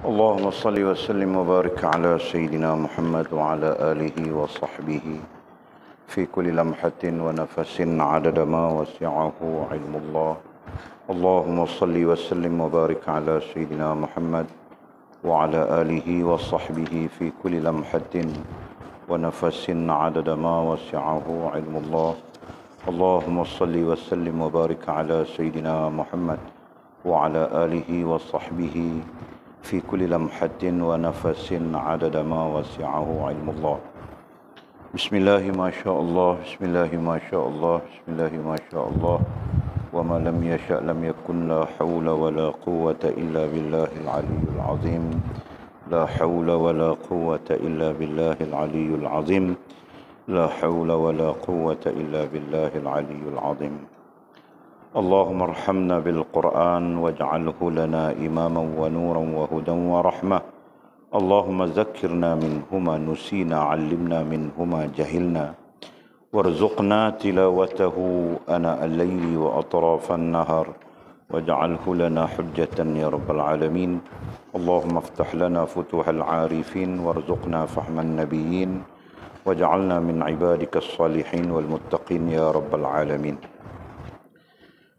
اللهم صل وسلم وبارك على سيدنا محمد وعلى آله وصحبه في كل لمحة ونفس عدد ما وسعه علم الله. اللهم صل وسلم وبارك على سيدنا محمد وعلى آله وصحبه في كل لمحة ونفس عدد ما وسعه علم الله. اللهم صل وسلم وبارك على سيدنا محمد وعلى آله وصحبه في كل لمحة ونفس عدد ما وسعه علم الله. بسم الله ما شاء الله، بسم الله ما شاء الله، بسم الله ما شاء الله، وما لم يشأ لم يكن، لا حول ولا قوة إلا بالله العلي العظيم، لا حول ولا قوة إلا بالله العلي العظيم، لا حول ولا قوة إلا بالله العلي العظيم. اللهم ارحمنا بالقرآن واجعله لنا إماما ونورا وهدى ورحمة. اللهم ذكرنا منهما نسينا، علمنا منهما جهلنا، وارزقنا تلاوته آناء الليل وأطراف النهار، واجعله لنا حجة يا رب العالمين. اللهم افتح لنا فتوح العارفين، وارزقنا فهم النبيين، واجعلنا من عبادك الصالحين والمتقين يا رب العالمين.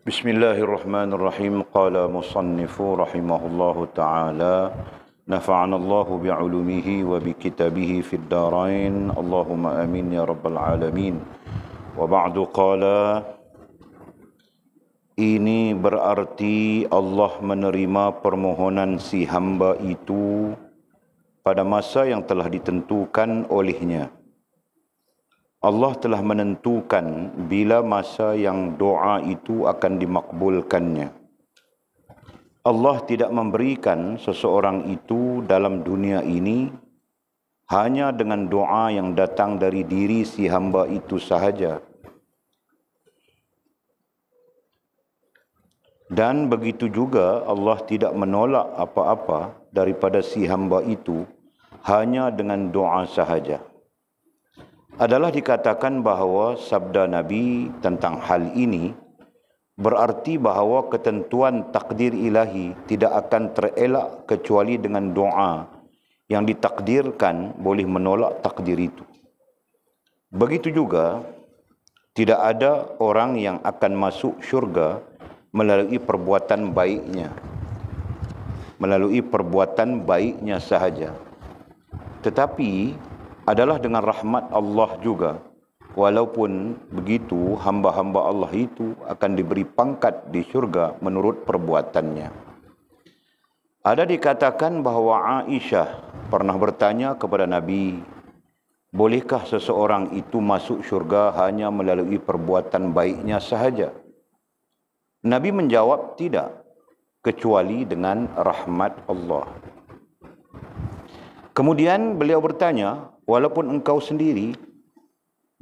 بسم الله الرحمن الرحيم. قال مصنف رحمه الله تعالى: نفعنا الله بعلومه وبكتابه في الدارين، اللهم آمين يا رب العالمين. وبعد قال, ini berarti Allah menerima permohonan si hamba itu pada masa yang telah ditentukan olehnya. Allah telah menentukan bila masa yang doa itu akan dimakbulkannya. Allah tidak memberikan seseorang itu dalam dunia ini hanya dengan doa yang datang dari diri si hamba itu sahaja. Dan begitu juga Allah tidak menolak apa-apa daripada si hamba itu hanya dengan doa sahaja. Adalah dikatakan bahawa sabda Nabi tentang hal ini berarti bahawa ketentuan takdir ilahi tidak akan terelak kecuali dengan doa yang ditakdirkan boleh menolak takdir itu. Begitu juga tidak ada orang yang akan masuk syurga melalui perbuatan baiknya sahaja, tetapi adalah dengan rahmat Allah juga. Walaupun begitu, hamba-hamba Allah itu akan diberi pangkat di syurga menurut perbuatannya. Ada dikatakan bahawa Aisyah pernah bertanya kepada Nabi, bolehkah seseorang itu masuk syurga hanya melalui perbuatan baiknya sahaja? Nabi menjawab, tidak, kecuali dengan rahmat Allah. Kemudian beliau bertanya, walaupun engkau sendiri?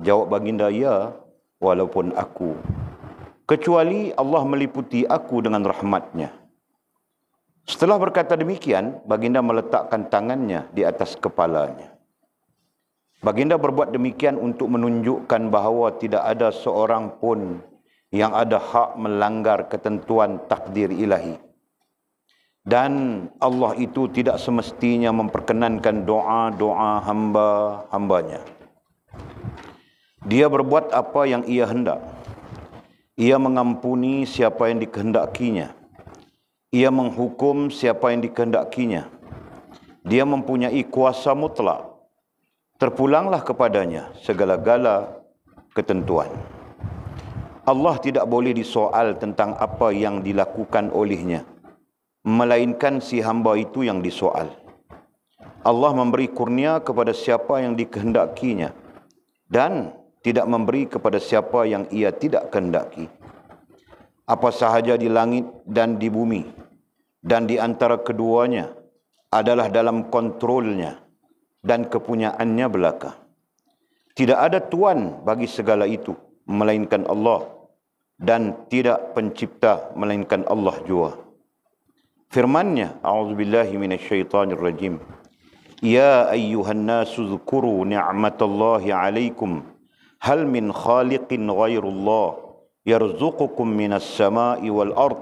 Jawab baginda, ya, walaupun aku. Kecuali Allah meliputi aku dengan rahmatnya. Setelah berkata demikian, baginda meletakkan tangannya di atas kepalanya. Baginda berbuat demikian untuk menunjukkan bahawa tidak ada seorang pun yang ada hak melanggar ketentuan takdir ilahi. Dan Allah itu tidak semestinya memperkenankan doa-doa hamba-hambanya. Dia berbuat apa yang ia hendak. Ia mengampuni siapa yang dikehendakinya. Ia menghukum siapa yang dikehendakinya. Dia mempunyai kuasa mutlak. Terpulanglah kepadanya segala-gala ketentuan. Allah tidak boleh disoal tentang apa yang dilakukan olehnya, melainkan si hamba itu yang disoal. Allah memberi kurnia kepada siapa yang dikehendakinya dan tidak memberi kepada siapa yang ia tidak kehendaki. Apa sahaja di langit dan di bumi dan di antara keduanya adalah dalam kontrolnya dan kepunyaannya belaka. Tidak ada tuan bagi segala itu melainkan Allah, dan tidak pencipta melainkan Allah jua. Firman-Nya, a'udzubillahi minasyaitonir rajim. Ya ayyuhan nasu dzkuru ni'matallahi 'alaikum hal min khaliqin ghairullah yarzuqukum minas sama'i wal ard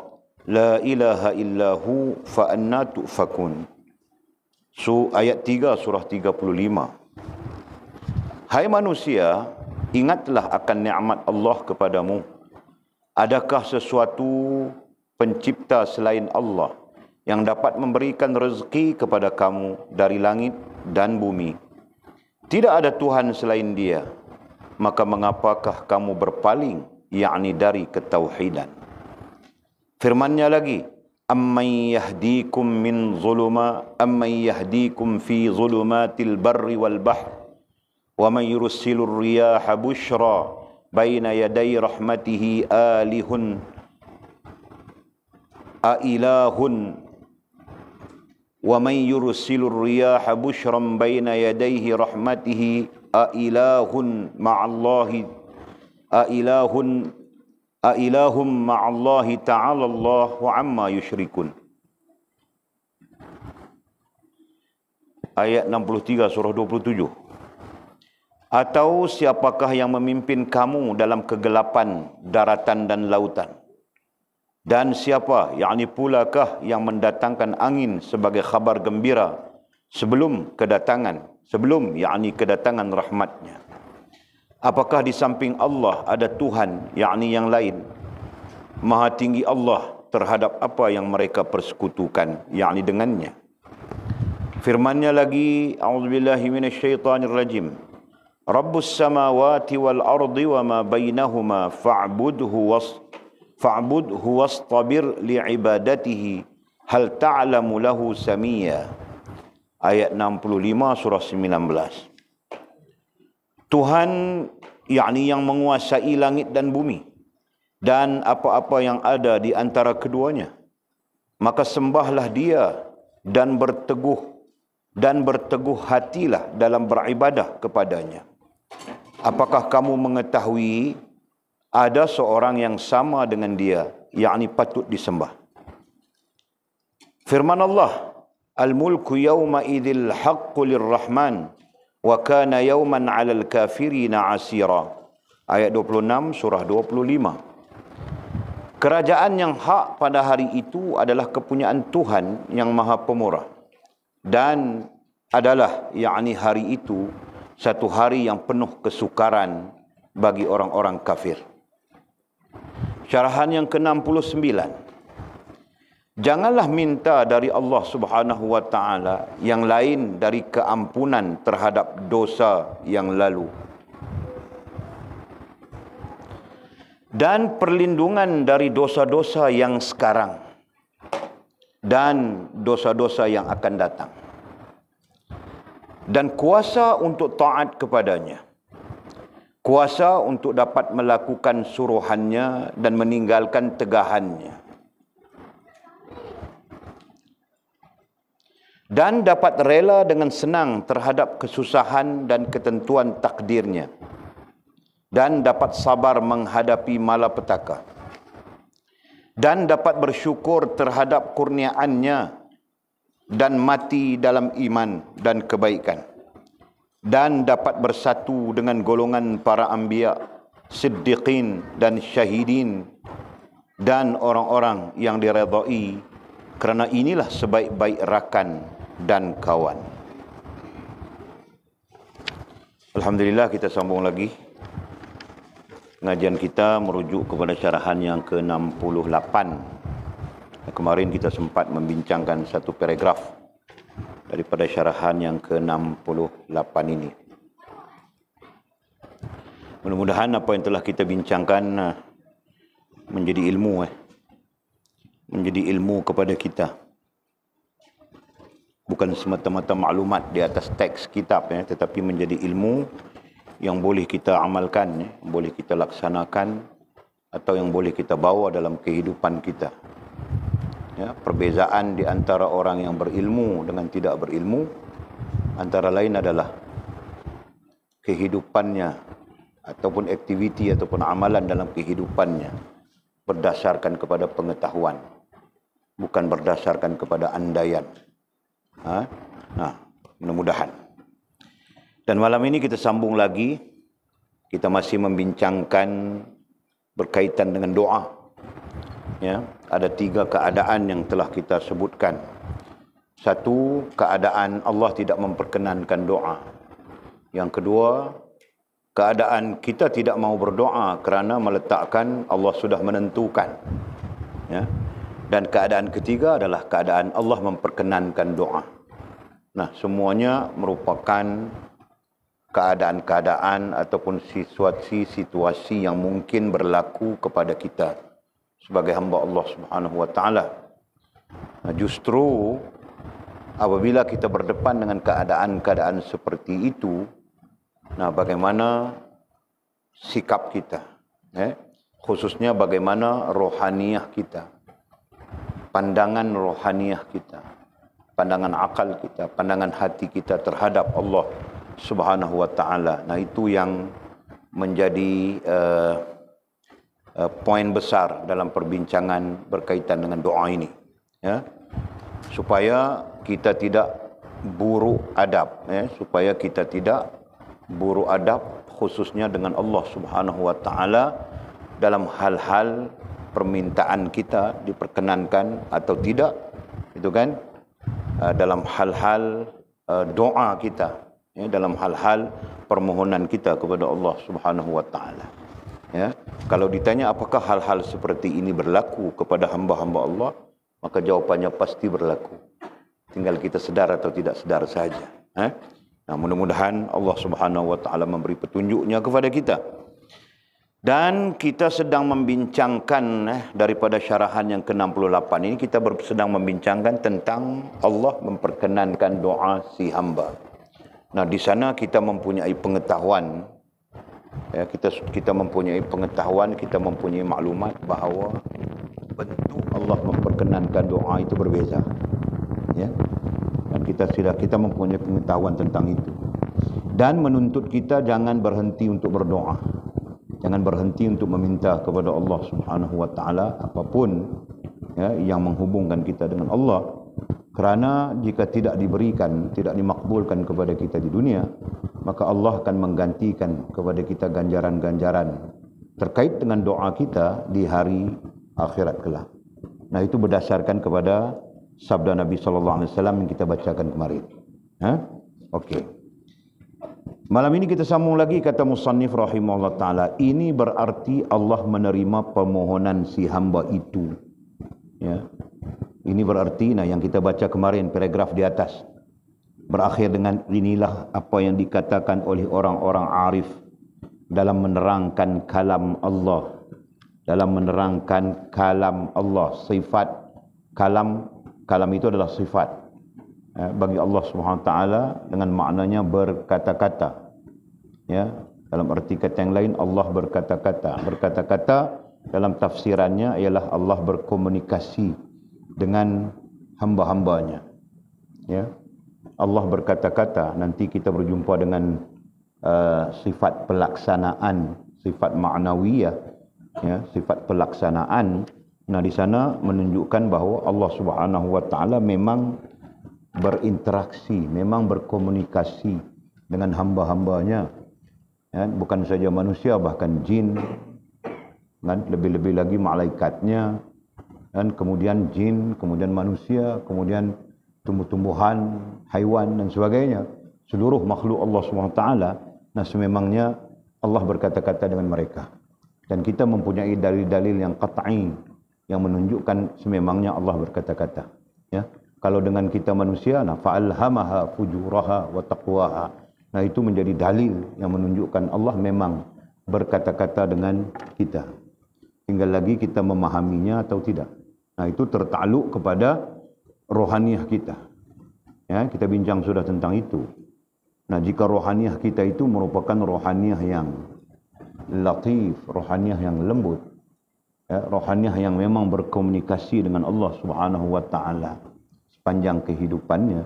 la ilaha illahu fa anna tu'fakun. Ayat 3 surah 35. Hai manusia, ingatlah akan nikmat Allah kepadamu. Adakah sesuatu pencipta selain Allah yang dapat memberikan rezeki kepada kamu dari langit dan bumi? Tidak ada Tuhan selain Dia. Maka mengapakah kamu berpaling, yakni dari ketauhidan? Firman-Nya lagi, amman yahdikum fi zulumatil barri wal bahr wa man yursilur riyaha bushra baina yaday rahmatihi ailahun wa man yursilur riyaha bushran baina yadayhi rahmatihi ailahum ma'allahi ta'ala Allahu amma yusyrikun. Ayat 63 surah 27. Atau siapakah yang memimpin kamu dalam kegelapan daratan dan lautan? Dan siapa, yakni pulakah yang mendatangkan angin sebagai khabar gembira sebelum yakni kedatangan rahmatnya? Apakah di samping Allah ada Tuhan, yakni yang lain? Maha tinggi Allah terhadap apa yang mereka persekutukan, yakni dengannya. Firman-Nya lagi, a'udzubillahi minasyaitonirrajim. Rabbus samawati wal ardi wa ma bainahuma fa'budhu wastabir li'ibadatihi hal ta'lamu lahu samiyya. Ayat 65 surah 19. Tuhan, yakni yang menguasai langit dan bumi dan apa-apa yang ada di antara keduanya. Maka sembahlah Dia dan berteguh hatilah dalam beribadah kepadanya. Apakah kamu mengetahui ada seorang yang sama dengan Dia, yakni patut disembah? Firman Allah, al-mulku yawma idzil haqqu lirrahman wa kana yawman 'alal kafirina 'asira. Ayat 26 surah 25. Kerajaan yang hak pada hari itu adalah kepunyaan Tuhan yang Maha Pemurah, dan adalah yakni hari itu satu hari yang penuh kesukaran bagi orang-orang kafir. Syarahan yang ke-69. Janganlah minta dari Allah Subhanahu wa taala yang lain dari keampunan terhadap dosa yang lalu dan perlindungan dari dosa-dosa yang sekarang dan dosa-dosa yang akan datang, dan kuasa untuk taat kepadanya, kuasa untuk dapat melakukan suruhannya dan meninggalkan tegahannya, dan dapat rela dengan senang terhadap kesusahan dan ketentuan takdirnya, dan dapat sabar menghadapi malapetaka, dan dapat bersyukur terhadap kurniaannya, dan mati dalam iman dan kebaikan, dan dapat bersatu dengan golongan para anbiya, siddiqin dan syahidin, dan orang-orang yang diredai, kerana inilah sebaik-baik rakan dan kawan. Alhamdulillah, kita sambung lagi. Pengajian kita merujuk kepada syarahan yang ke-68. Kemarin kita sempat membincangkan satu paragraf daripada syarahan yang ke-68 ini. Mudah-mudahan apa yang telah kita bincangkan menjadi ilmu kepada kita. Bukan semata-mata maklumat di atas teks kitab, tetapi menjadi ilmu yang boleh kita amalkan, boleh kita laksanakan, atau yang boleh kita bawa dalam kehidupan kita. Perbezaan di antara orang yang berilmu dengan tidak berilmu antara lain adalah kehidupannya ataupun aktiviti ataupun amalan dalam kehidupannya berdasarkan kepada pengetahuan, bukan berdasarkan kepada andaian. Mudah-mudahan. Dan malam ini kita sambung lagi. Kita masih membincangkan berkaitan dengan doa. Ada 3 keadaan yang telah kita sebutkan. Satu, keadaan Allah tidak memperkenankan doa. Yang kedua, keadaan kita tidak mau berdoa kerana meletakkan Allah sudah menentukan. Ya. Dan keadaan ketiga adalah keadaan Allah memperkenankan doa. Nah, semuanya merupakan keadaan-keadaan ataupun situasi yang mungkin berlaku kepada kita sebagai hamba Allah Subhanahu wa taala. Nah, justru apabila kita berdepan dengan keadaan-keadaan seperti itu, nah bagaimana sikap kita, khususnya bagaimana rohaniyah kita, pandangan rohaniyah kita, pandangan akal kita, pandangan hati kita terhadap Allah Subhanahu wa taala. Nah, itu yang menjadi poin besar dalam perbincangan berkaitan dengan doa ini, ya. Supaya kita tidak buruk adab, supaya kita tidak buruk adab khususnya dengan Allah Subhanahu wa taala dalam hal-hal permintaan kita diperkenankan atau tidak, itu kan, dalam hal-hal doa kita, dalam hal-hal permohonan kita kepada Allah Subhanahu wa taala. Ya, kalau ditanya apakah hal-hal seperti ini berlaku kepada hamba-hamba Allah, maka jawapannya pasti berlaku. Tinggal kita sedar atau tidak sedar saja. Nah, mudah-mudahan Allah Subhanahu wa taala memberi petunjuknya kepada kita. Dan kita sedang membincangkan daripada syarahan yang ke-68 ini, kita sedang membincangkan tentang Allah memperkenankan doa si hamba. Nah, di sana kita mempunyai pengetahuan, ya, kita mempunyai pengetahuan, kita mempunyai maklumat bahawa bentuk Allah memperkenankan doa itu berbeza, ya. Dan kita mempunyai pengetahuan tentang itu, dan menuntut kita jangan berhenti untuk berdoa, jangan berhenti untuk meminta kepada Allah Subhanahu wa taala apapun, ya, yang menghubungkan kita dengan Allah. Kerana jika tidak diberikan, tidak dimakbulkan kepada kita di dunia, maka Allah akan menggantikan kepada kita ganjaran-ganjaran terkait dengan doa kita di hari akhirat kelak. Nah, itu berdasarkan kepada sabda Nabi sallallahu alaihi wasallam yang kita bacakan kemarin. Okey. Malam ini kita sambung lagi, kata musannif rahimahullah taala, ini berarti Allah menerima permohonan si hamba itu. Ya. Ini berarti, yang kita baca kemarin paragraf di atas berakhir dengan inilah apa yang dikatakan oleh orang-orang arif dalam menerangkan kalam Allah, dalam menerangkan kalam Allah, sifat kalam itu adalah sifat bagi Allah Subhanahu wa taala dengan maknanya berkata-kata, ya. Dalam arti kata yang lain, Allah berkata-kata dalam tafsirannya ialah Allah berkomunikasi dengan hamba-hambanya, ya. Allah berkata-kata, nanti kita berjumpa dengan sifat pelaksanaan, sifat ma'nawiyah, ya, sifat pelaksanaan. Nah, di sana menunjukkan bahawa Allah Subhanahu wa taala memang berinteraksi, memang berkomunikasi dengan hamba-hambanya, ya, bukan saja manusia, bahkan jin, dan lebih-lebih lagi malaikatnya, dan kemudian jin, kemudian manusia, kemudian tumbuh-tumbuhan, haiwan dan sebagainya, seluruh makhluk Allah Subhanahu wa taala. Nah, sememangnya Allah berkata-kata dengan mereka, dan kita mempunyai dalil-dalil yang qat'i yang menunjukkan sememangnya Allah berkata-kata, ya. Kalau dengan kita manusia, fa'alhamaha fujuraha wa taqwaha, nah itu menjadi dalil yang menunjukkan Allah memang berkata-kata dengan kita. Tinggal lagi kita memahaminya atau tidak. Nah, itu tertakluk kepada rohaniah kita, ya. Kita bincang sudah tentang itu. Nah, jika rohaniah kita itu merupakan rohaniah yang latif, rohaniah yang lembut, ya, rohaniah yang memang berkomunikasi dengan Allah Subhanahu wa taala sepanjang kehidupannya,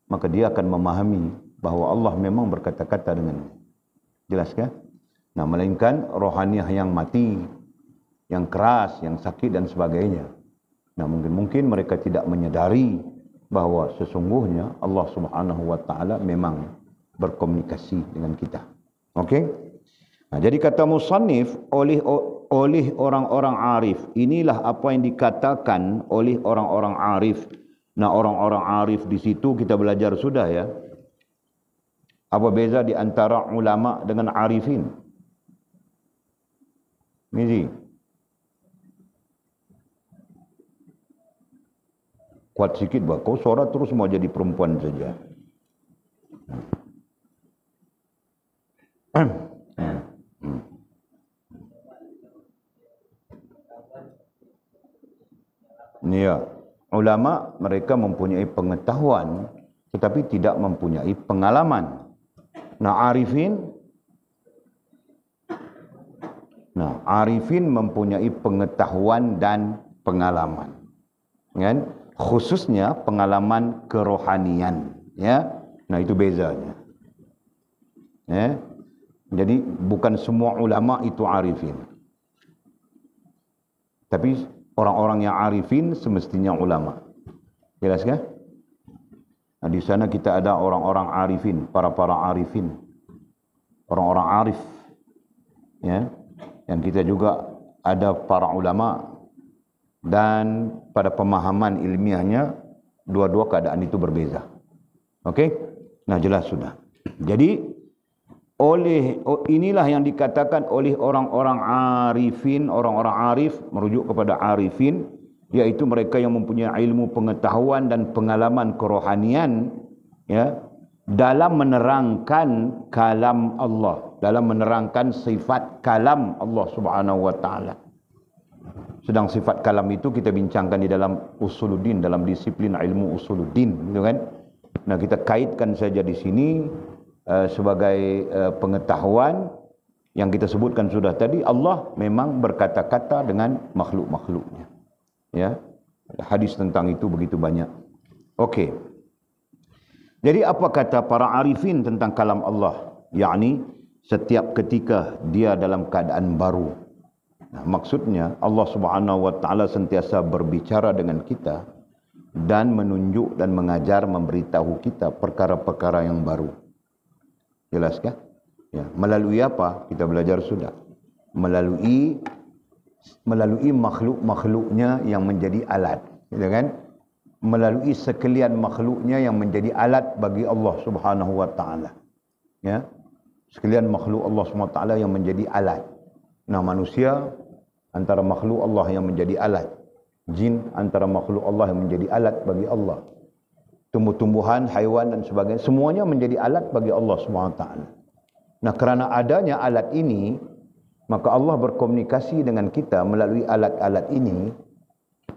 maka dia akan memahami bahawa Allah memang berkata-kata dengannya. Jelas kan? Nah, melainkan rohaniah yang mati, yang keras, yang sakit dan sebagainya. Nah, mungkin mereka tidak menyadari bahawa sesungguhnya Allah Subhanahu wa taala memang berkomunikasi dengan kita. Okey? Nah, jadi kata musannif, oleh orang-orang arif, inilah apa yang dikatakan oleh orang-orang arif Nah, orang-orang arif di situ kita belajar sudah ya. Apa beza di antara ulama dengan arifin? Ini kuat sikit bah. Kau suara terus mau jadi perempuan saja. Ya, ulama mereka mempunyai pengetahuan tetapi tidak mempunyai pengalaman. Nah, arifin mempunyai pengetahuan dan pengalaman. Kan? Khususnya pengalaman kerohanian, ya. Nah, itu bezanya. Ya. Jadi bukan semua ulama itu arifin. Tapi orang-orang yang arifin semestinya ulama. Jelas kan? Nah, di sana kita ada orang-orang arifin, para arifin. Orang-orang arif. Ya. Yang kita juga ada para ulama, dan pada pemahaman ilmiahnya dua-dua keadaan itu berbeza. Okey? Nah, jelas sudah. Jadi inilah yang dikatakan oleh orang-orang arifin, orang-orang arif merujuk kepada arifin, yaitu mereka yang mempunyai ilmu pengetahuan dan pengalaman kerohanian, ya, dalam menerangkan kalam Allah, dalam menerangkan sifat kalam Allah Subhanahu wa taala. Sedang sifat kalam itu kita bincangkan di dalam usuluddin, dalam disiplin ilmu usuluddin, gitu kan? Nah, kita kaitkan saja di sini sebagai pengetahuan yang kita sebutkan sudah tadi, Allah memang berkata-kata dengan makhluk-makhluknya. Ya. Hadis tentang itu begitu banyak. Okey. Jadi apa kata para arifin tentang kalam Allah? Yakni setiap ketika dia dalam keadaan baru. Nah, maksudnya Allah Subhanahu wa taala sentiasa berbicara dengan kita dan menunjuk dan mengajar, memberitahu kita perkara-perkara yang baru. Jelas kan? Ya, melalui apa? Kita belajar sudah. Melalui makhluk-makhluknya yang menjadi alat, gitu kan? Melalui sekalian makhluknya yang menjadi alat bagi Allah Subhanahu wa taala. Ya. Sekalian makhluk Allah Subhanahu wa taala yang menjadi alat. Nah, manusia antara makhluk Allah yang menjadi alat. Jin antara makhluk Allah yang menjadi alat bagi Allah. Tumbuh-tumbuhan, haiwan dan sebagainya, semuanya menjadi alat bagi Allah SWT. Nah, kerana adanya alat ini, maka Allah berkomunikasi dengan kita melalui alat-alat ini,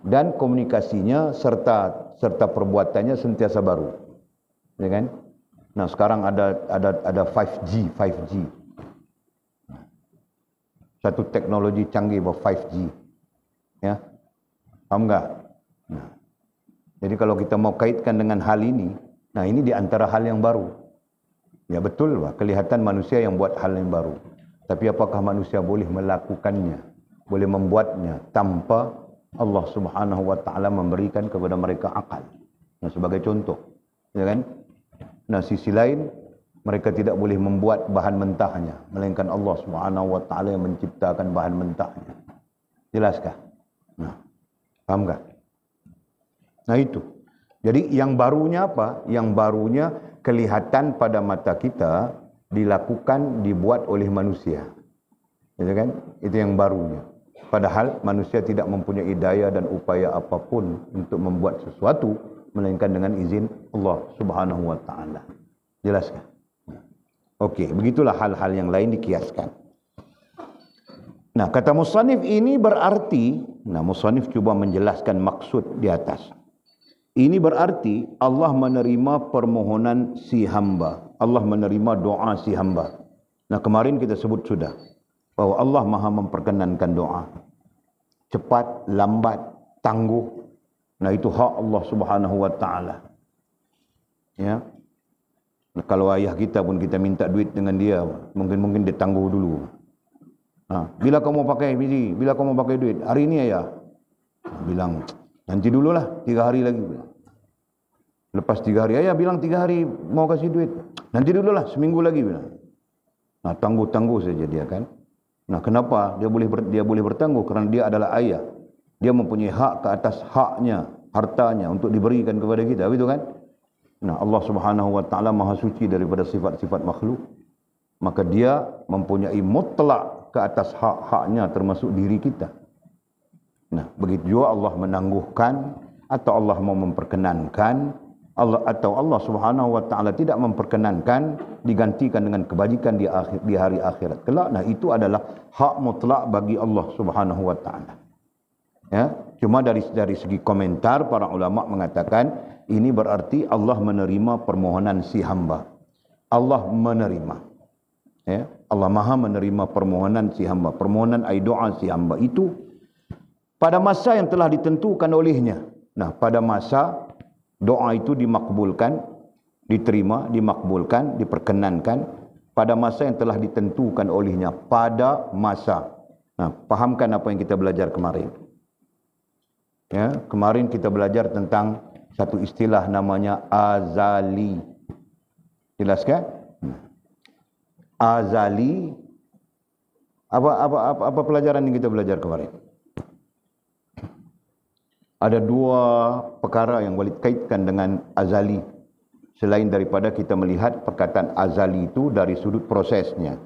dan komunikasinya serta perbuatannya sentiasa baru. Ya kan? Nah, sekarang ada 5G. Satu teknologi canggih, 5G. Ya. Faham enggak? Nah, jadi kalau kita mau kaitkan dengan hal ini, nah ini di antara hal yang baru. Ya betul, Pak. Kelihatan manusia yang buat hal yang baru. Tapi apakah manusia boleh melakukannya, boleh membuatnya tanpa Allah Subhanahu wa taala memberikan kepada mereka akal? Nah, sebagai contoh, ya kan? Nah, sisi lain mereka tidak boleh membuat bahan mentahnya, melainkan Allah Subhanahu wa taala yang menciptakan bahan mentahnya. Jelaskah? Nah, paham enggak? Nah, itu. Jadi yang barunya apa? Yang barunya kelihatan pada mata kita, dilakukan, dibuat oleh manusia. Gitu kan? Itu yang barunya. Padahal manusia tidak mempunyai daya dan upaya apapun untuk membuat sesuatu melainkan dengan izin Allah Subhanahu wa taala. Jelaskan? Okey, begitulah hal-hal yang lain dikiaskan. Nah, kata musannif ini berarti, musannif cuba menjelaskan maksud di atas. Ini berarti Allah menerima permohonan si hamba. Allah menerima doa si hamba. Nah, kemarin kita sebut sudah bahawa Allah Maha memperkenankan doa. Cepat, lambat, tangguh. Nah, itu hak Allah Subhanahu wa taala. Ya. Nah, kalau ayah kita pun kita minta duit dengan dia, mungkin dia tangguh dulu. Bila kau mau pakai biji, bila kau mau pakai duit, hari ini ayah. Bilang, nanti dululah, 3 hari lagi. Lepas 3 hari, ayah bilang 3 hari mau kasih duit. Nanti dululah, seminggu lagi. Bilang. Nah, tangguh-tangguh saja dia kan. Nah, kenapa dia boleh bertangguh? Kerana dia adalah ayah. Dia mempunyai hak ke atas haknya, hartanya untuk diberikan kepada kita, begitu kan? Nah, Allah Subhanahu wa taala Maha suci daripada sifat-sifat makhluk. Maka dia mempunyai mutlak ke atas hak-haknya termasuk diri kita. Nah, begitu juga Allah menangguhkan atau Allah mau memperkenankan, Allah Subhanahu wa taala tidak memperkenankan digantikan dengan kebajikan di hari akhirat kelak. Nah, itu adalah hak mutlak bagi Allah Subhanahu wa taala. Ya, cuma dari segi komentar para ulama mengatakan ini berarti Allah menerima permohonan si hamba. Allah menerima. Ya, Allah Maha menerima permohonan si hamba. Permohonan doa si hamba itu pada masa yang telah ditentukan olehnya. Nah, pada masa doa itu dimakbulkan, diterima, dimakbulkan, diperkenankan pada masa yang telah ditentukan olehnya, pada masa. Nah, pahamkan apa yang kita belajar kemarin. Ya, kemarin kita belajar tentang satu istilah namanya azali. Jelas kan? Azali. Apa pelajaran yang kita belajar kemarin? Ada dua perkara yang boleh kaitkan dengan azali. Selain daripada kita melihat perkataan azali itu dari sudut prosesnya.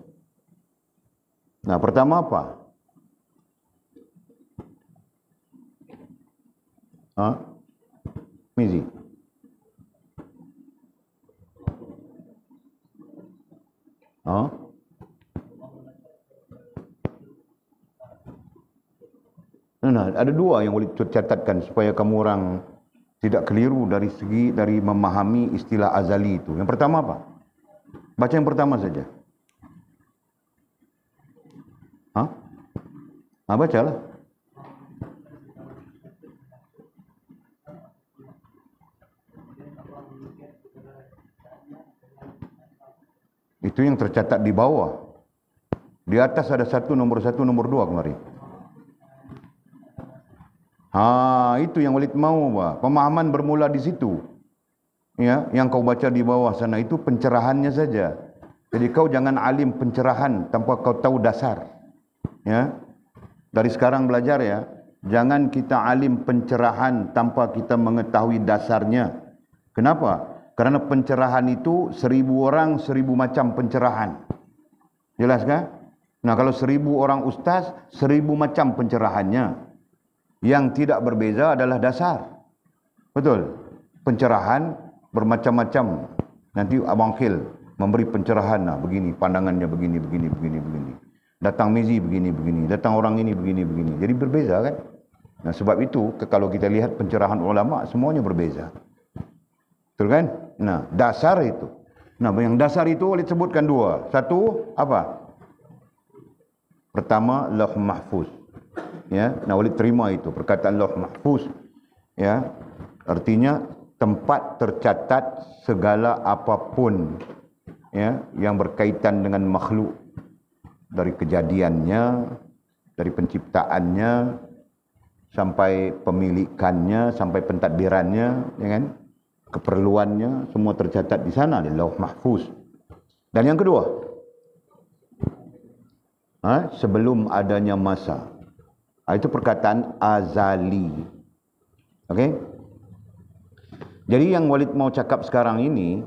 Nah, pertama apa? Mizi. Nah, ada dua yang boleh catatkan supaya kamu orang tidak keliru dari memahami istilah azali itu. Yang pertama apa? Baca yang pertama saja. Bacalah. Itu yang tercatat di bawah. Di atas ada nomor satu, nomor dua kemarin. Itu yang Walid mau, Pak. Pemahaman bermula di situ. Ya, yang kau baca di bawah sana itu pencerahannya saja. Jadi kau jangan alim pencerahan tanpa kau tahu dasar. Ya. Dari sekarang belajar ya. Jangan kita alim pencerahan tanpa kita mengetahui dasarnya. Kenapa? Karena pencerahan itu 1000 orang 1000 macam pencerahan. Jelas kan? Nah, kalau 1000 orang ustaz, 1000 macam pencerahannya. Yang tidak berbeza adalah dasar. Betul? Pencerahan bermacam-macam. Nanti Abang Khil memberi pencerahan. Nah, begini, pandangannya begini. Datang Mizi begini. Datang orang ini begini. Jadi berbeza kan? Nah, sebab itu kalau kita lihat pencerahan ulama semuanya berbeza. Betul kan? Nah, dasar itu. Nah, yang dasar itu boleh sebutkan dua. Satu, apa? Pertama, Lauh Mahfuz. Ya, nah boleh terima itu perkataan Lauh Mahfuz. Ya, artinya tempat tercatat segala apapun ya yang berkaitan dengan makhluk, dari kejadiannya, dari penciptaannya sampai pemilikannya, sampai pentadbirannya, ya kan? Keperluannya semua tercatat di sana di Lauh Mahfuz. Dan yang kedua, sebelum adanya masa. Itu perkataan azali. Okey? Jadi yang Walid mau cakap sekarang ini,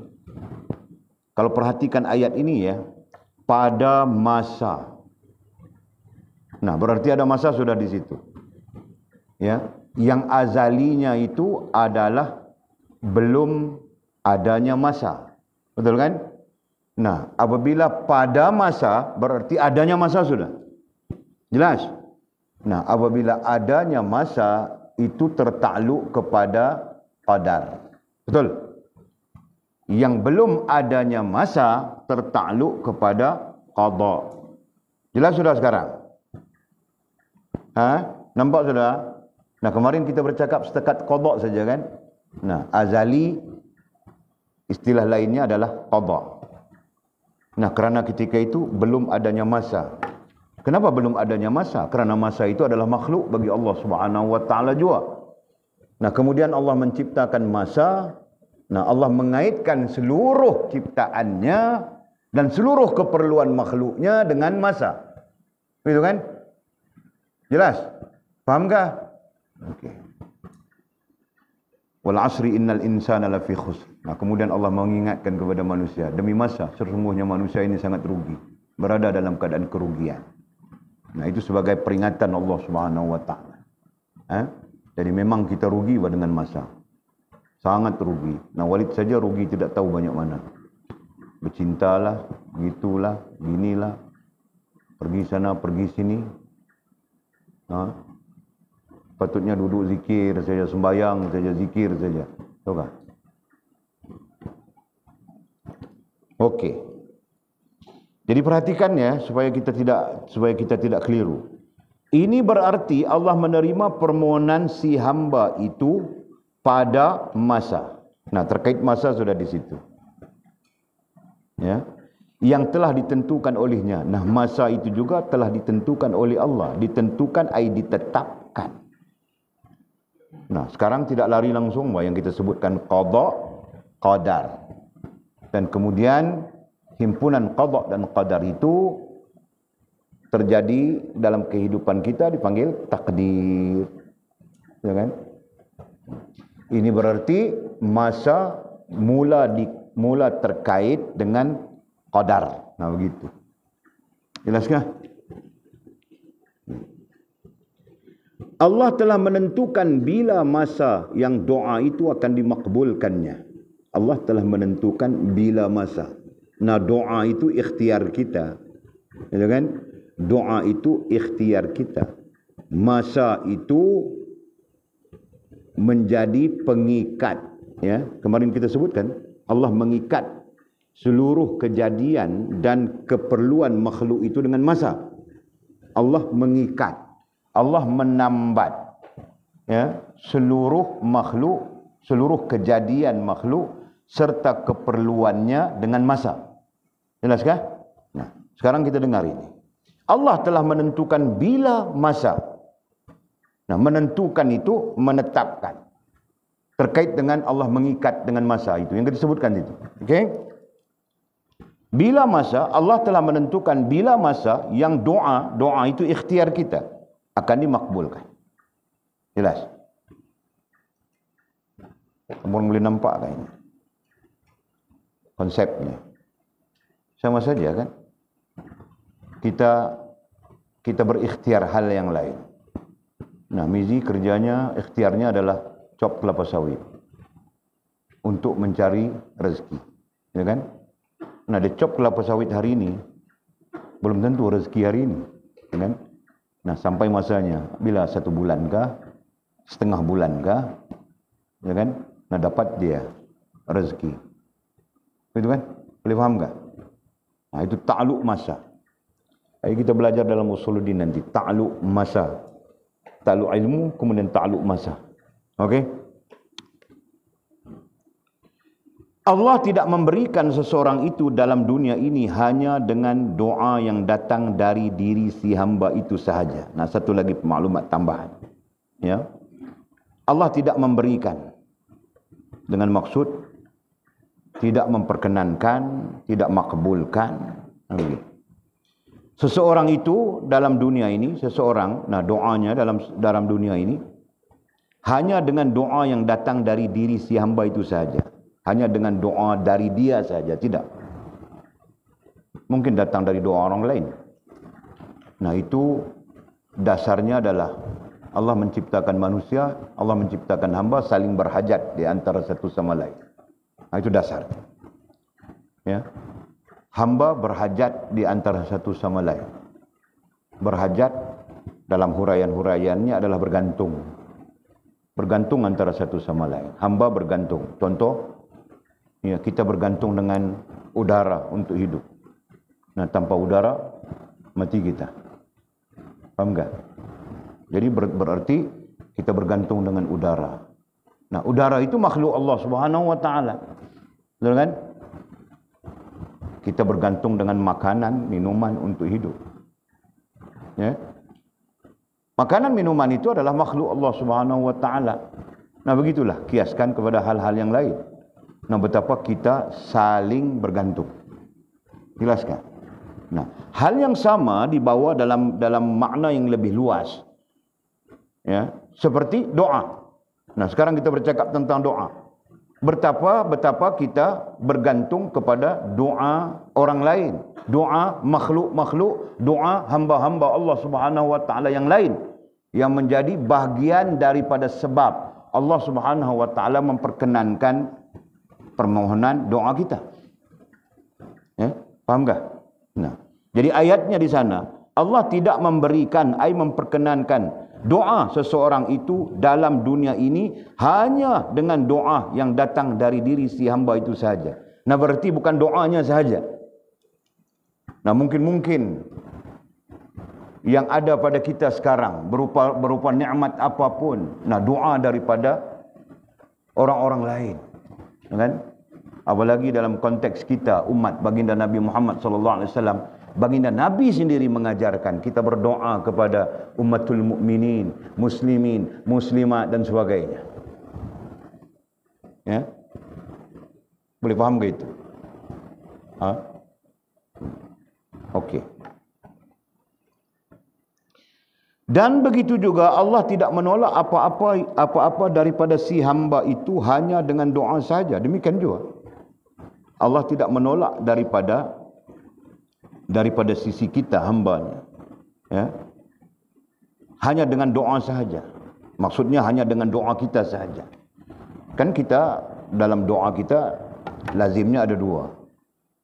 kalau perhatikan ayat ini ya, pada masa. Nah, berarti ada masa sudah di situ. Ya, yang azalinya itu adalah belum adanya masa. Betul kan? Nah, apabila pada masa, berarti adanya masa sudah. Jelas? Nah, apabila adanya masa, itu tertakluk kepada qadar. Betul? Yang belum adanya masa, tertakluk kepada qada. Jelas sudah sekarang? Nampak sudah? Nah, kemarin kita bercakap setakat qada saja kan? Nah, azali istilah lainnya adalah qada. Nah, kerana ketika itu belum adanya masa. Kenapa belum adanya masa? Kerana masa itu adalah makhluk bagi Allah Subhanahu wa taala juga. Nah, kemudian Allah menciptakan masa. Nah, Allah mengaitkan seluruh ciptaannya dan seluruh keperluan makhluknya dengan masa. Begitu kan? Jelas? Fahamkah? Okey. Wal asri innal insana lafi khusr. Nah, kemudian Allah mengingatkan kepada manusia, demi masa sesungguhnya manusia ini sangat rugi, berada dalam keadaan kerugian. Nah, itu sebagai peringatan Allah Subhanahu wa taala. Jadi memang kita rugi dengan masa. Sangat rugi. Nah, Walid saja rugi tidak tahu banyak mana. Bercintalah, gitulah, ginilah. Pergi sana, pergi sini. Patutnya duduk zikir saja, sembahyang saja, zikir saja. Tahu tak? Okey. Jadi perhatikan ya, supaya kita tidak keliru. Ini berarti Allah menerima permohonan si hamba itu pada masa. Nah, terkait masa sudah di situ. Ya. Yang telah ditentukan olehnya. Nah, masa itu juga telah ditentukan oleh Allah. Ditentukan ai ditetapkan. Nah, sekarang tidak lari langsung yang kita sebutkan qada, qadar. Dan kemudian himpunan qada dan qadar itu terjadi dalam kehidupan kita dipanggil takdir. Ya kan? Ini berarti masa mula terkait dengan qadar. Nah, begitu. Jelaskah? Allah telah menentukan bila masa yang doa itu akan dimakbulkannya. Allah telah menentukan bila masa. Nah, doa itu ikhtiar kita. Ya kan? Doa itu ikhtiar kita. Masa itu menjadi pengikat. Ya, kemarin kita sebutkan Allah mengikat seluruh kejadian dan keperluan makhluk itu dengan masa. Allah mengikat. Allah menambat ya, seluruh makhluk, seluruh kejadian makhluk serta keperluannya dengan masa. Jelaskah? Nah, sekarang kita dengar ini. Allah telah menentukan bila masa. Nah, menentukan itu menetapkan. Terkait dengan Allah mengikat dengan masa itu yang kita sebutkan itu. Okey? Bila masa, Allah telah menentukan bila masa yang doa itu ikhtiar kita akan dimakbulkan. Jelas? Kamu boleh nampak kan ini? Konsepnya. Sama saja kan? Kita berikhtiar hal yang lain. Nah, Mizi kerjanya, ikhtiarnya adalah cop kelapa sawit untuk mencari rezeki. Ya kan? Nah, dia cop kelapa sawit hari ini, belum tentu rezeki hari ini. Ya kan? Nah, sampai masanya, bila 1 bulan kah, setengah bulan kah, ya kan? Nah, dapat dia rezeki. Itu kan? Boleh faham tak? Nah, itu ta'aluk masa. Jadi kita belajar dalam usuluddin nanti, ta'aluk masa. Ta'aluk ilmu, kemudian ta'aluk masa. Okey? Allah tidak memberikan seseorang itu dalam dunia ini hanya dengan doa yang datang dari diri si hamba itu sahaja. Nah, satu lagi maklumat tambahan. Ya. Allah tidak memberikan dengan maksud tidak memperkenankan, tidak makbulkan. Seseorang itu dalam dunia ini, nah doanya dalam dunia ini hanya dengan doa yang datang dari diri si hamba itu sahaja. Hanya dengan doa dari dia saja, tidak. Mungkin datang dari doa orang lain. Nah, itu dasarnya adalah Allah menciptakan manusia, Allah menciptakan hamba saling berhajat di antara satu sama lain. Nah, itu dasarnya. Ya. Hamba berhajat di antara satu sama lain. Berhajat dalam huraian-huraiannya adalah bergantung. Bergantung antara satu sama lain. Hamba bergantung. Contoh, ya, kita bergantung dengan udara untuk hidup. Nah, tanpa udara, mati kita. Faham tak? Jadi berarti kita bergantung dengan udara. Nah, udara itu makhluk Allah Subhanahu wa taala. Betul kan? Kita bergantung dengan makanan, minuman untuk hidup. Ya. Makanan, minuman itu adalah makhluk Allah Subhanahu wa taala. Nah, begitulah kiaskan kepada hal-hal yang lain. Nah, betapa kita saling bergantung. Jelaskan? Nah, hal yang sama dibawa dalam makna yang lebih luas. Ya, seperti doa. Nah, sekarang kita bercakap tentang doa. Betapa kita bergantung kepada doa orang lain, doa makhluk-makhluk, doa hamba-hamba Allah Subhanahu wa taala yang lain yang menjadi bahagian daripada sebab Allah Subhanahu wa taala memperkenankan permohonan doa kita. Ya, faham tak? Nah, jadi ayatnya di sana Allah tidak memberikan, memperkenankan doa seseorang itu dalam dunia ini hanya dengan doa yang datang dari diri si hamba itu saja. Nah, berarti bukan doanya sahaja. Nah, mungkin yang ada pada kita sekarang berupa nikmat apapun, nah doa daripada orang-orang lain, kan? Apalagi dalam konteks kita umat baginda Nabi Muhammad sallallahu alaihi wasallam, baginda Nabi sendiri mengajarkan kita berdoa kepada ummatul mukminin, muslimin, muslimat dan sebagainya. Ya? Boleh faham ke itu? Okey. Dan begitu juga Allah tidak menolak apa-apa daripada si hamba itu hanya dengan doa saja. Demikian juga Allah tidak menolak daripada sisi kita hambanya, ya, hanya dengan doa sahaja. Maksudnya hanya dengan doa kita sahaja. Kan kita dalam doa kita lazimnya ada dua.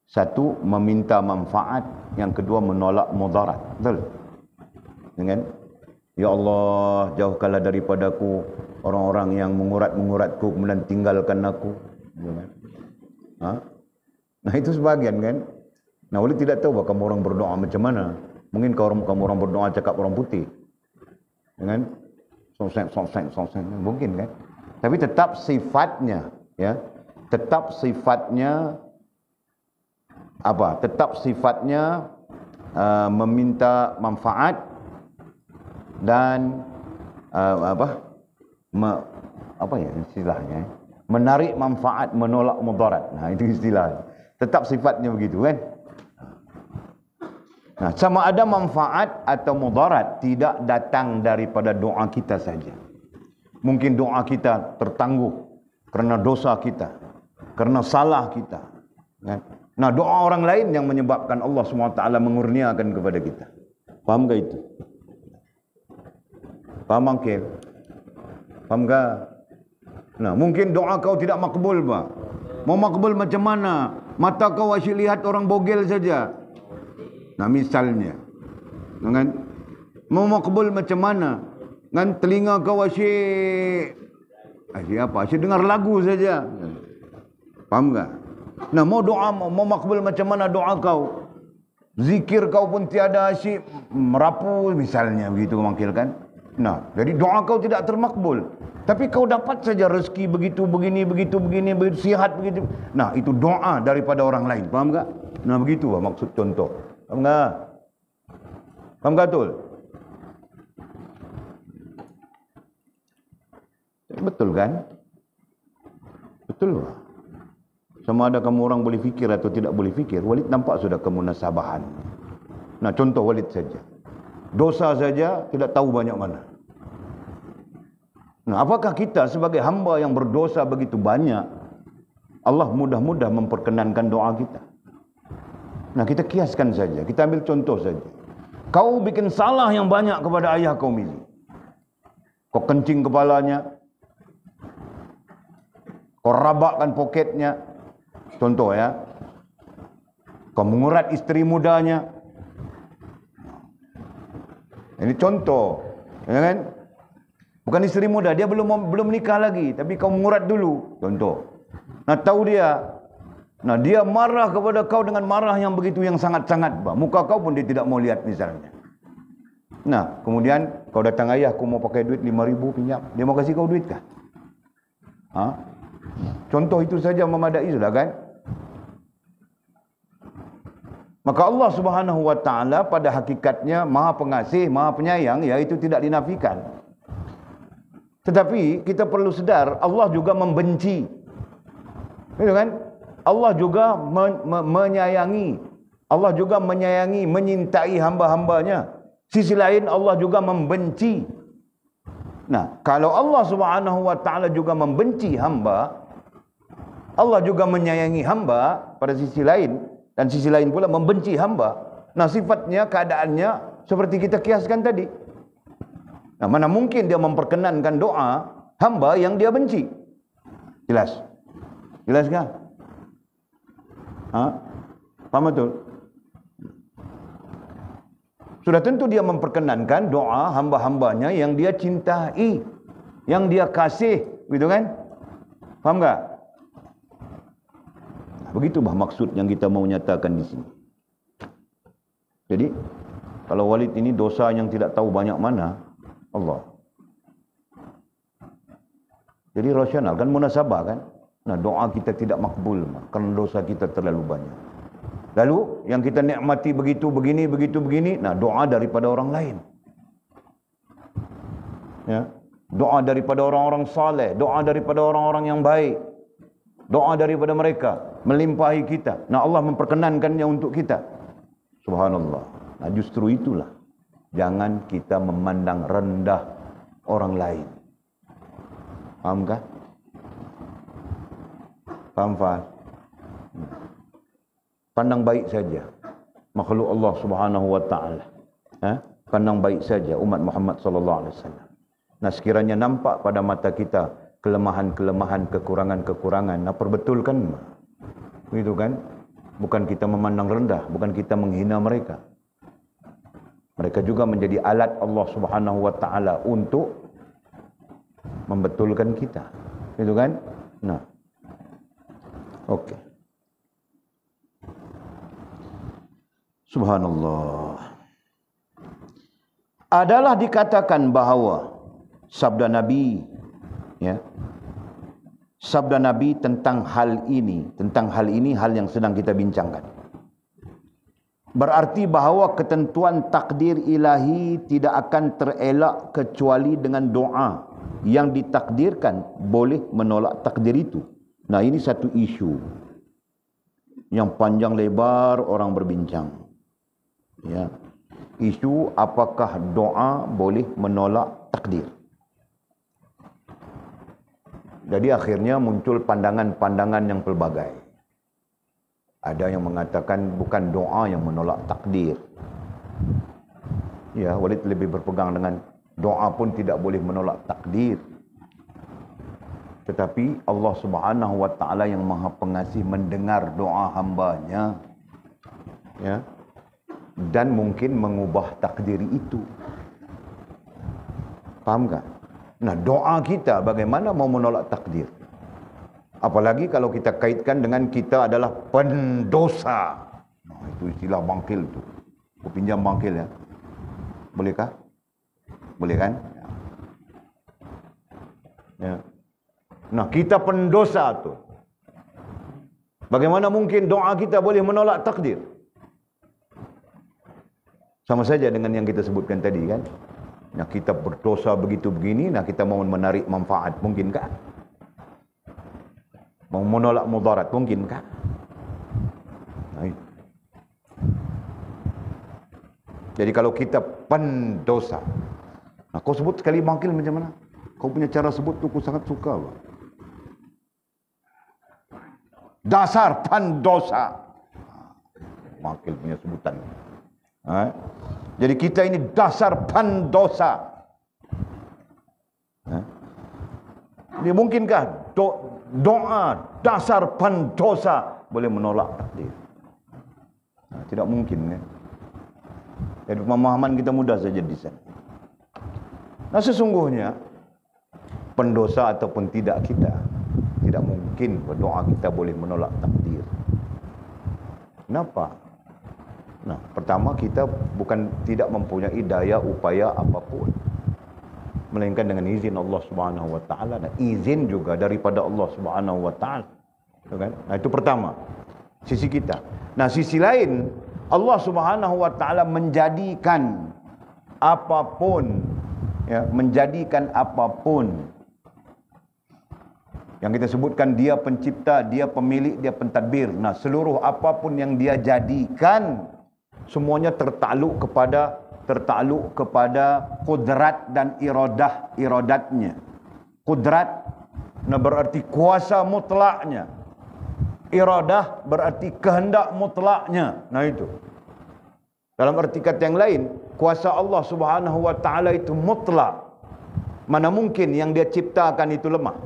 Satu, meminta manfaat. Yang kedua, menolak mudarat. Betul? Dengan ya Allah, jauhkanlah daripadaku orang-orang yang mengurat-menguratku kemudian tinggalkan aku. Nah, itu sebagian kan. Nah, oleh tidak tahu kamu orang berdoa macam mana. Mungkin kamu orang berdoa cakap orang putih. Kan? Sonseng. Mungkin kan. Tapi tetap sifatnya, ya. Tetap sifatnya apa? Tetap sifatnya meminta manfaat dan apa ya istilahnya? Menarik manfaat, menolak mudarat. Nah, itu istilahnya. Tetap sifatnya begitu kan. Nah, sama ada manfaat atau mudarat tidak datang daripada doa kita saja. Mungkin doa kita tertangguh kerana dosa kita, kerana salah kita. Nah, doa orang lain yang menyebabkan Allah SWT mengurniakan kepada kita. Faham ke itu? Faham Angkil? Faham ke? Nah, mungkin doa kau tidak makbul, Pak. Mau makbul macam mana? Mata kau asyik lihat orang bogel saja. Nah, misalnya, kan? Mau makbul macam mana? Kan telinga kau asyik apa? Asyik dengar lagu saja. Faham tak? Nah, mau doa, mau makbul macam mana doa kau? Zikir kau pun tiada asyik, merapu misalnya, begitu Mangkil kan? Nah, jadi doa kau tidak termakbul. Tapi kau dapat saja rezeki begitu, begini, begitu, sihat begitu. Nah, itu doa daripada orang lain. Faham tak? Nah, begitu lah maksud contoh. Faham tak? Faham tak betul? Betul kan? Betul lah. Sama ada kamu orang boleh fikir atau tidak boleh fikir, Walid nampak sudah kemunasabahan. Nah, contoh Walid saja. Dosa saja tidak tahu banyak mana. Nah, apakah kita sebagai hamba yang berdosa begitu banyak, Allah mudah-mudah memperkenankan doa kita? Nah, kita kiaskan saja, kita ambil contoh saja. Kau bikin salah yang banyak kepada ayah kau Mili. Kau kencing kepalanya, kau rabakkan poketnya, contoh ya. Kau mengurat isteri mudanya. Ini contoh, ya kan? Bukan isteri muda, dia belum nikah lagi, tapi kau mengurat dulu, contoh. Nah, tahu dia. Nah, dia marah kepada kau dengan marah yang begitu, yang sangat-sangat. Muka kau pun dia tidak mau lihat misalnya. Nah, kemudian kau datang, ayah, aku mau pakai duit 5.000 pinjam. Dia mau kasih kau duit kah? Contoh itu saja memadai sudah kan? Maka Allah Subhanahu wa taala pada hakikatnya Maha Pengasih, Maha Penyayang, yaitu tidak dinafikan. Tetapi kita perlu sedar Allah juga membenci. Itu kan? Allah juga menyayangi. Allah juga menyayangi, menyintai hamba-hambanya. Sisi lain Allah juga membenci. Nah, kalau Allah Subhanahu wa taala juga membenci hamba, Allah juga menyayangi hamba pada sisi lain, dan sisi lain pula membenci hamba. Nah, sifatnya, keadaannya seperti kita kiaskan tadi. Nah, mana mungkin dia memperkenankan doa hamba yang dia benci? Jelas? Jelas kan? Paham betul? Sudah tentu dia memperkenankan doa hamba-hambanya yang dia cintai, yang dia kasih, gitu kan? Paham tak? Begitulah maksud yang kita mau nyatakan di sini. Jadi, kalau Walid ini dosa yang tidak tahu banyak mana, Allah. Jadi rasional kan, munasabah kan? Nah, doa kita tidak makbul karena dosa kita terlalu banyak. Lalu yang kita nikmati begitu begini, nah doa daripada orang lain. Ya, doa daripada orang-orang saleh, doa daripada orang-orang yang baik. Doa daripada mereka melimpahi kita. Nah, Allah memperkenankannya untuk kita. Subhanallah. Nah, justru itulah, jangan kita memandang rendah orang lain. Fahamkah? Faham, Faham? Pandang baik saja makhluk Allah Subhanahu wa taala. Pandang baik saja umat Muhammad sallallahu alaihi wasallam. Nah, sekiranya nampak pada mata kita kelemahan-kelemahan, kekurangan-kekurangan, nah perbetulkan. Begitu kan? Bukan kita memandang rendah, bukan kita menghina mereka. Mereka juga menjadi alat Allah Subhanahu wa taala untuk membetulkan kita. Gitu kan? Nah. Okey. Subhanallah. Adalah dikatakan bahawa sabda Nabi, ya, sabda Nabi tentang hal ini, hal yang sedang kita bincangkan. Berarti bahawa ketentuan takdir ilahi tidak akan terelak kecuali dengan doa yang ditakdirkan boleh menolak takdir itu. Nah, ini satu isu yang panjang lebar orang berbincang. Ya. Isu apakah doa boleh menolak takdir. Jadi akhirnya muncul pandangan-pandangan yang pelbagai. Ada yang mengatakan bukan doa yang menolak takdir. Ya, Walid lebih berpegang dengan doa pun tidak boleh menolak takdir. Tetapi Allah Subhanahu wa taala yang Maha Pengasih mendengar doa hambanya. Ya. Dan mungkin mengubah takdir itu. Faham tak? Nah, doa kita bagaimana mau menolak takdir? Apalagi kalau kita kaitkan dengan kita adalah pendosa. Nah, itu istilah bangkil tu. Aku pinjam bangkil ya. Bolehkah? Boleh kan? Ya. Nah, kita pendosa tu. Bagaimana mungkin doa kita boleh menolak takdir? Sama saja dengan yang kita sebutkan tadi kan. Nah, kita berdosa begitu begini, nah kita mau menarik manfaat, mungkinkah? Mau menolak mudarat, mungkinkah? Nah, jadi kalau kita pendosa, nah kau sebut sekali bangkil macam mana? Kau punya cara sebut tu aku sangat suka. Dasar pendosa. Bangkil punya sebutan. Jadi kita ini dasar pendosa. Jadi mungkinkah doa dasar pendosa boleh menolak takdir? Tidak mungkin kan? Jadi pemahaman kita mudah saja di sana. Nah, sesungguhnya pendosa ataupun tidak kita, tidak mungkin doa kita boleh menolak takdir. Kenapa? Nah, pertama kita bukan tidak mempunyai daya upaya apapun, melainkan dengan izin Allah Subhanahu wa taala, dan izin juga daripada Allah Subhanahu wa taala. Kan? Nah, itu pertama, sisi kita. Nah, sisi lain, Allah Subhanahu wa taala menjadikan apapun, ya, menjadikan apapun yang kita sebutkan, dia pencipta, dia pemilik, dia pentadbir. Nah, seluruh apapun yang dia jadikan semuanya tertakluk kepada tertakluk kepada kudrat dan iradatnya. Kudrat berarti kuasa mutlaknya. Iradah berarti kehendak mutlaknya. Nah itu. Dalam arti kata yang lain, kuasa Allah Subhanahu wa taala itu mutlak. Mana mungkin yang dia ciptakan itu lemah.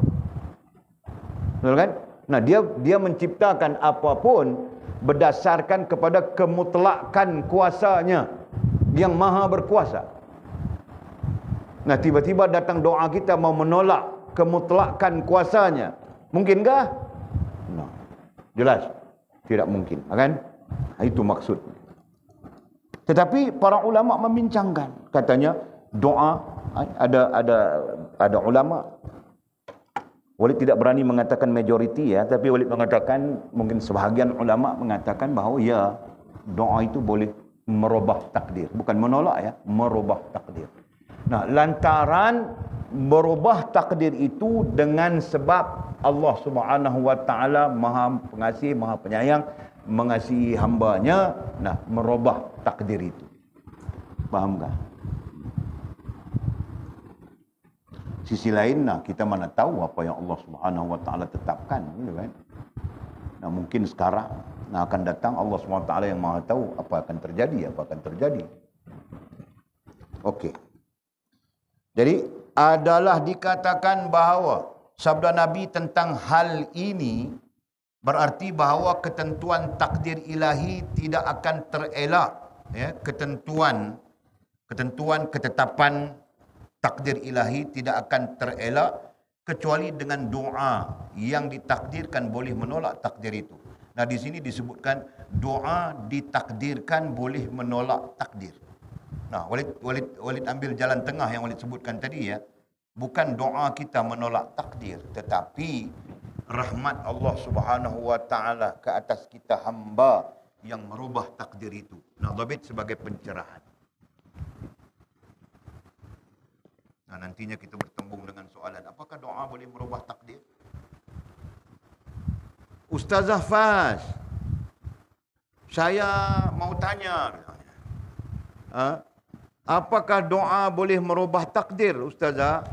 Betul kan? Nah, dia menciptakan apapun berdasarkan kepada kemutlakan kuasanya yang maha berkuasa. Nah, tiba-tiba datang doa kita mau menolak kemutlakan kuasanya. Mungkinkah? Nah, jelas tidak mungkin, kan? Itu maksud. Tetapi para ulama membincangkan, katanya doa, ada ulama, Walid tidak berani mengatakan majoriti ya, tapi Walid mengatakan, mungkin sebahagian ulama mengatakan bahawa ya, doa itu boleh merubah takdir, bukan menolak ya, merubah takdir. Nah, lantaran merubah takdir itu dengan sebab Allah Subhanahu wa taala Maha Pengasih, Maha Penyayang, mengasihi hambanya, nah merubah takdir itu. Fahamkah? Sisi lain, nah kita mana tahu apa yang Allah Subhanahu wa taala tetapkan, gitu kan? Nah, mungkin sekarang, nah akan datang Allah Subhanahu wa taala yang Maha tahu apa akan terjadi, apa akan terjadi. Okey. Jadi adalah dikatakan bahawa sabda Nabi tentang hal ini berarti bahawa ketentuan takdir ilahi tidak akan terelak, ya, ketetapan takdir ilahi tidak akan terelak kecuali dengan doa yang ditakdirkan boleh menolak takdir itu. Nah, di sini disebutkan doa ditakdirkan boleh menolak takdir. Nah, Walid ambil jalan tengah yang Walid sebutkan tadi ya. Bukan doa kita menolak takdir, tetapi rahmat Allah Subhanahu wa taala ke atas kita hamba yang merubah takdir itu. Nah, dhabit sebagai pencerahan. Nah, nantinya kita bertembung dengan soalan, apakah doa boleh merubah takdir? Ustazah Faz, saya mau tanya, apakah doa boleh merubah takdir, Ustazah?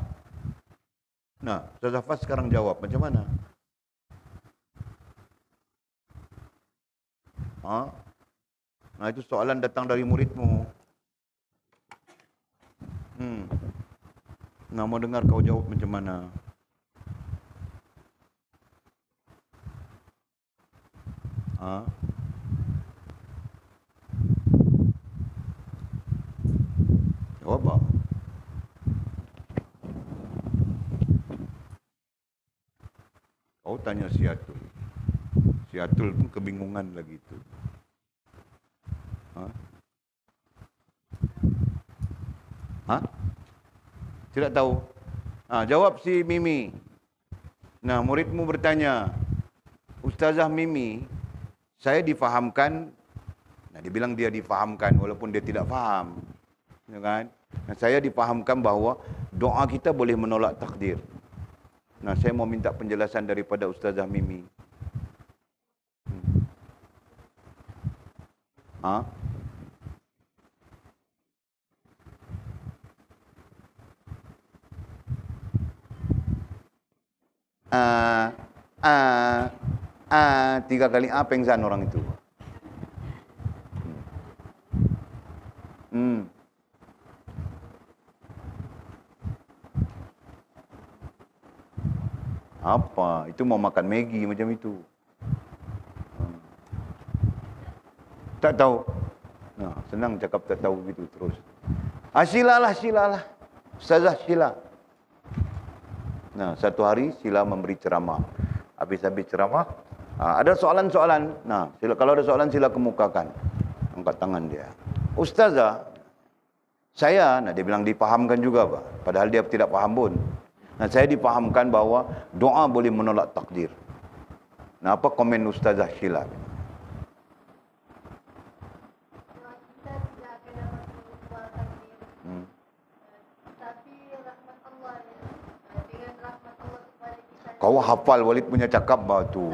Nah, Ustazah Faz sekarang jawab, macam mana? Nah, itu soalan datang dari muridmu. Nah, mau dengar kau jawab macam mana? Jawab apa? Kau tanya si Atul. Si Atul pun kebingungan lagi itu. Tidak tahu. Jawab si Mimi. Nah, muridmu bertanya, Ustazah Mimi, saya difahamkan. Nah, dia bilang dia difahamkan walaupun dia tidak faham. Ya kan? Nah, saya difahamkan bahawa doa kita boleh menolak takdir. Nah, saya mau minta penjelasan daripada Ustazah Mimi. Tiga kali pengsan orang itu. Apa? Itu mau makan Maggi macam itu. Tak tahu. Nah, senang cakap tak tahu gitu terus. Silalah. Ustazah sila. Nah, satu hari sila memberi ceramah. Habis-habis ceramah, ada soalan-soalan. Nah, kalau ada soalan sila kemukakan. Angkat tangan dia. Ustazah, saya, dia bilang dipahamkan juga, Pak. Padahal dia tidak paham pun. Nah, saya dipahamkan bahawa doa boleh menolak takdir. Nah, apa komen Ustazah Sheila? Kau hafal Walid punya cakap tu.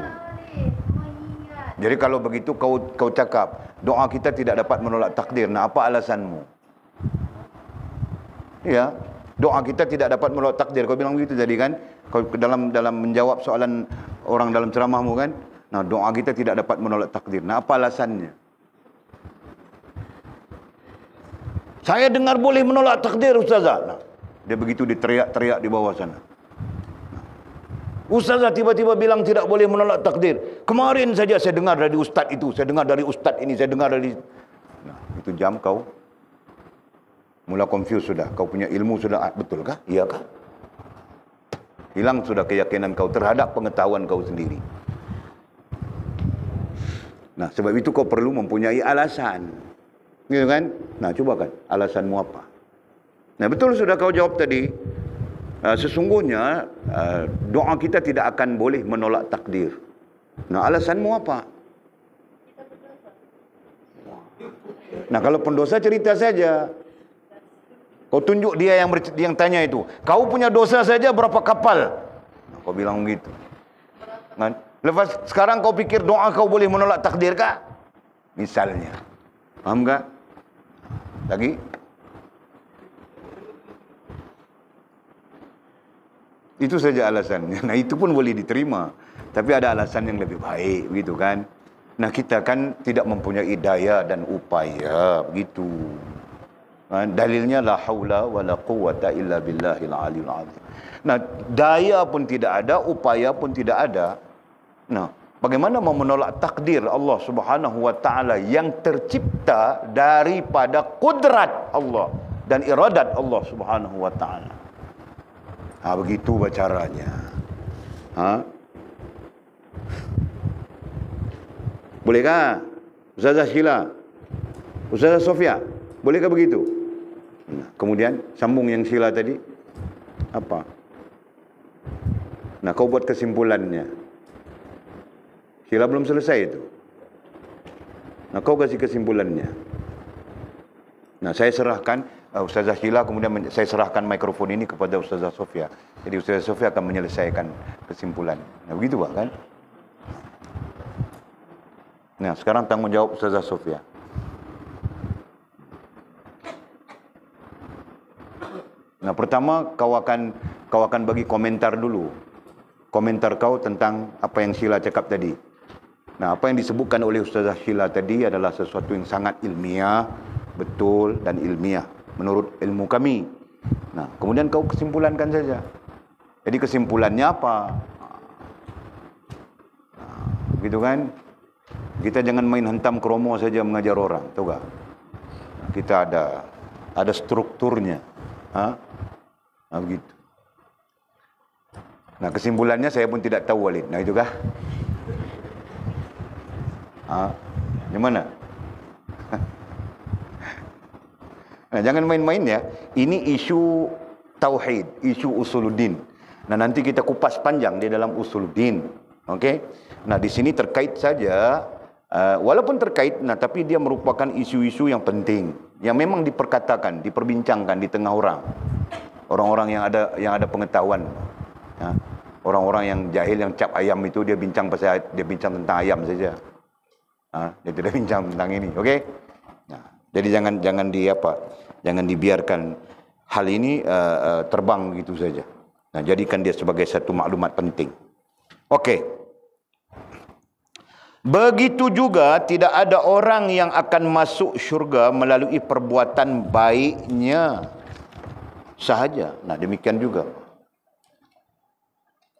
Jadi kalau begitu kau cakap doa kita tidak dapat menolak takdir. Nah, apa alasanmu? Ya, doa kita tidak dapat menolak takdir. Kau bilang begitu tadi kan? Kau dalam menjawab soalan orang dalam ceramahmu kan? Nah, doa kita tidak dapat menolak takdir. Nah, apa alasannya? Saya dengar boleh menolak takdir, Ustazah. Nah, dia begitu diteriak-teriak di bawah sana. Ustazah tiba-tiba bilang tidak boleh menolak takdir. Kemarin saja saya dengar dari ustaz itu, saya dengar dari ustaz ini, saya dengar dari... Nah, itu jam kau mula confuse sudah. Kau punya ilmu sudah, betul kah? Iya kah? Hilang sudah keyakinan kau terhadap pengetahuan kau sendiri. Nah, sebab itu kau perlu mempunyai alasan. Gitu kan? Nah, coba kan, alasanmu apa? Nah, betul sudah kau jawab tadi. Sesungguhnya doa kita tidak akan boleh menolak takdir. Nah, alasanmu apa? Nah, kalau pendosa cerita saja. Kau tunjuk dia yang tanya itu. Kau punya dosa saja berapa kapal? Nah, kau bilang begitu. Kan? Lepas sekarang kau pikir doa kau boleh menolak takdir kah? Misalnya. Paham tak? Lagi? Itu saja alasannya. Nah, itu pun boleh diterima. Tapi ada alasan yang lebih baik, begitu kan? Nah, kita kan tidak mempunyai daya dan upaya, begitu. Dalilnya la haula wala quwwata illa billahil aliyil azim. Nah, daya pun tidak ada, upaya pun tidak ada. Nah, bagaimana mau menolak takdir Allah Subhanahu wa taala yang tercipta daripada kudrat Allah dan iradat Allah Subhanahu wa taala? Begitu caranya. Bolehkah Ustazah Sheila, Ustazah Sofia, bolehkah begitu? Nah, kemudian sambung yang Sheila tadi. Apa? Nah, kau buat kesimpulannya. Sheila belum selesai itu. Nah, kau kasih kesimpulannya. Nah, saya serahkan Ustazah Sheila, kemudian saya serahkan mikrofon ini kepada Ustazah Sofia. Jadi Ustazah Sofia akan menyelesaikan kesimpulan. Nah, begitu Pak kan? Nah, sekarang tanggung jawab Ustazah Sofia. Nah, pertama kau akan bagi komentar dulu. Komentar kau tentang apa yang Sheila cakap tadi. Nah, apa yang disebutkan oleh Ustazah Sheila tadi adalah sesuatu yang sangat ilmiah, betul dan ilmiah menurut ilmu kami. Nah, kemudian kau kesimpulankan saja. Jadi kesimpulannya apa? Nah, gitu kan? Kita jangan main hentam kromo saja mengajar orang, tahu tak? Nah, kita ada strukturnya. Nah, begitu. Nah, kesimpulannya saya pun tidak tahu, Walid. Nah, itu kah? Gimana? Nah, jangan main-main ya. Ini isu tauhid, isu usuluddin. Nah, nanti kita kupas panjang di dalam usuluddin. Okey? Nah, di sini terkait saja, walaupun terkait, nah tapi dia merupakan isu-isu yang penting, yang memang diperkatakan, diperbincangkan di tengah orang. Orang-orang yang ada pengetahuan. Ya. Orang-orang yang jahil, yang cap ayam itu dia bincang tentang ayam saja. Dia tidak bincang tentang ini. Okey? Nah, jadi jangan dibiarkan hal ini terbang gitu saja. Nah, jadikan dia sebagai satu maklumat penting. Okey. Begitu juga tidak ada orang yang akan masuk syurga melalui perbuatan baiknya sahaja. Nah, demikian juga.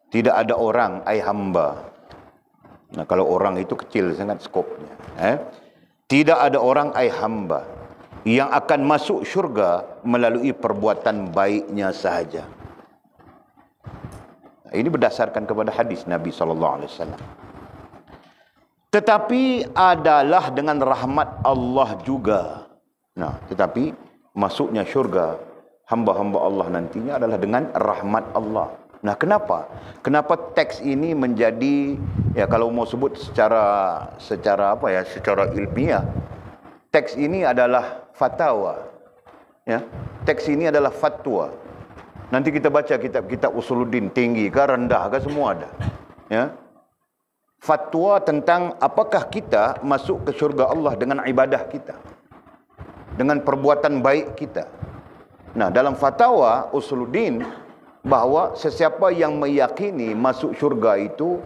Tidak ada orang, ai hamba. Nah, kalau orang itu kecil sangat skopnya. Tidak ada orang, ai hamba, yang akan masuk syurga melalui perbuatan baiknya sahaja. Ini berdasarkan kepada hadis Nabi SAW. Tetapi adalah dengan rahmat Allah juga. Nah, tetapi masuknya syurga hamba-hamba Allah nantinya adalah dengan rahmat Allah. Nah, kenapa? Kenapa teks ini menjadi, ya kalau mau sebut secara ilmiah, teks ini adalah fatwa. Ya, teks ini adalah fatwa. Nanti kita baca kitab-kitab usuluddin, tinggi ke rendah ke semua ada. Ya. Fatwa tentang apakah kita masuk ke syurga Allah dengan ibadah kita, dengan perbuatan baik kita. Nah, dalam fatwa Usuluddin bahawa sesiapa yang meyakini masuk syurga itu,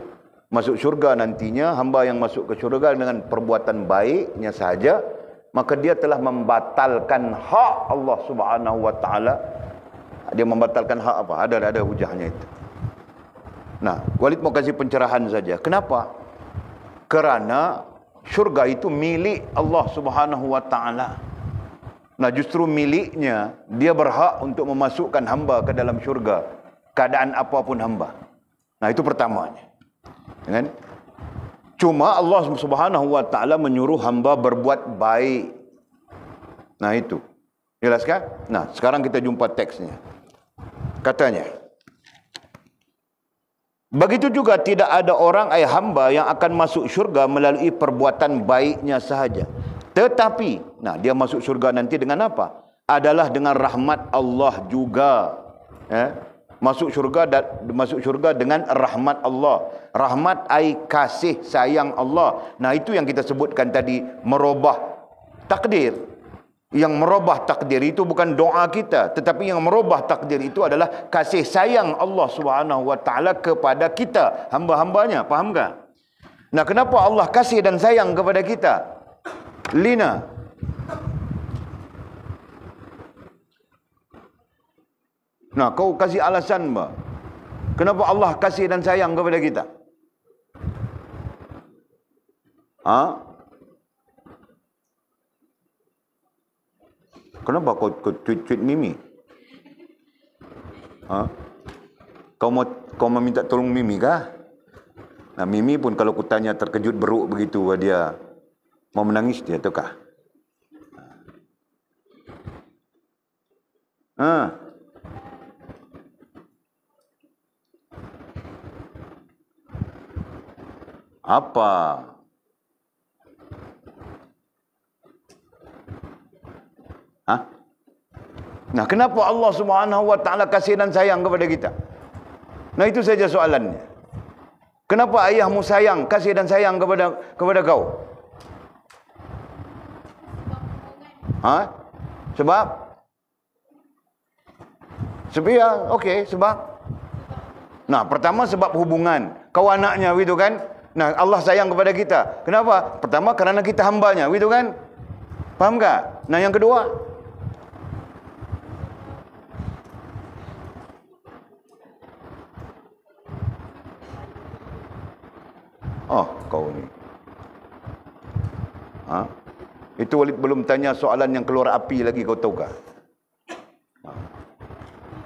masuk syurga nantinya, hamba yang masuk ke syurga dengan perbuatan baiknya sahaja, maka dia telah membatalkan hak Allah Subhanahu wa taala. Dia membatalkan hak apa? Ada hujahnya itu. Nah, Walid mau kasih pencerahan saja. Kenapa? Kerana syurga itu milik Allah Subhanahu wa taala. Nah, justru miliknya, dia berhak untuk memasukkan hamba ke dalam syurga, keadaan apapun hamba. Nah, itu pertamanya. Kan? Cuma Allah Subhanahu wa taala menyuruh hamba berbuat baik. Nah, itu. Jelas kan? Nah, sekarang kita jumpa teksnya. Katanya, begitu juga tidak ada orang hamba yang akan masuk syurga melalui perbuatan baiknya sahaja. Tetapi, nah, dia masuk syurga nanti dengan apa? Adalah dengan rahmat Allah juga. Masuk syurga dengan rahmat Allah. Rahmat ai kasih sayang Allah. Nah, itu yang kita sebutkan tadi, merubah takdir. Yang merubah takdir itu bukan doa kita, tetapi yang merubah takdir itu adalah kasih sayang Allah Subhanahu wa taala kepada kita, hamba-hambanya. Faham tak? Nah, kenapa Allah kasih dan sayang kepada kita? Lina. Nah, kau kasih alasan apa? Kenapa Allah kasih dan sayang kepada kita? Kenapa kau tweet Mimi? Kau mau minta tolong Mimi kah? Nah, Mimi pun kalau ku tanya terkejut beruk begitu, dia mau menangis dia ataukah? Apa? Nah, kenapa Allah Subhanahu wa taala kasih dan sayang kepada kita? Nah, itu saja soalannya. Kenapa ayahmu sayang, kasih dan sayang kepada kau? Sebab ya, okey, sebab. Nah, pertama sebab hubungan. Kau anaknya, begitu kan? Nah, Allah sayang kepada kita. Kenapa? Pertama kerana kita hambanya, begitu kan? Faham tak? Nah, yang kedua, kau ni. Itu Walid belum tanya soalan yang keluar api lagi, kau tahu kah?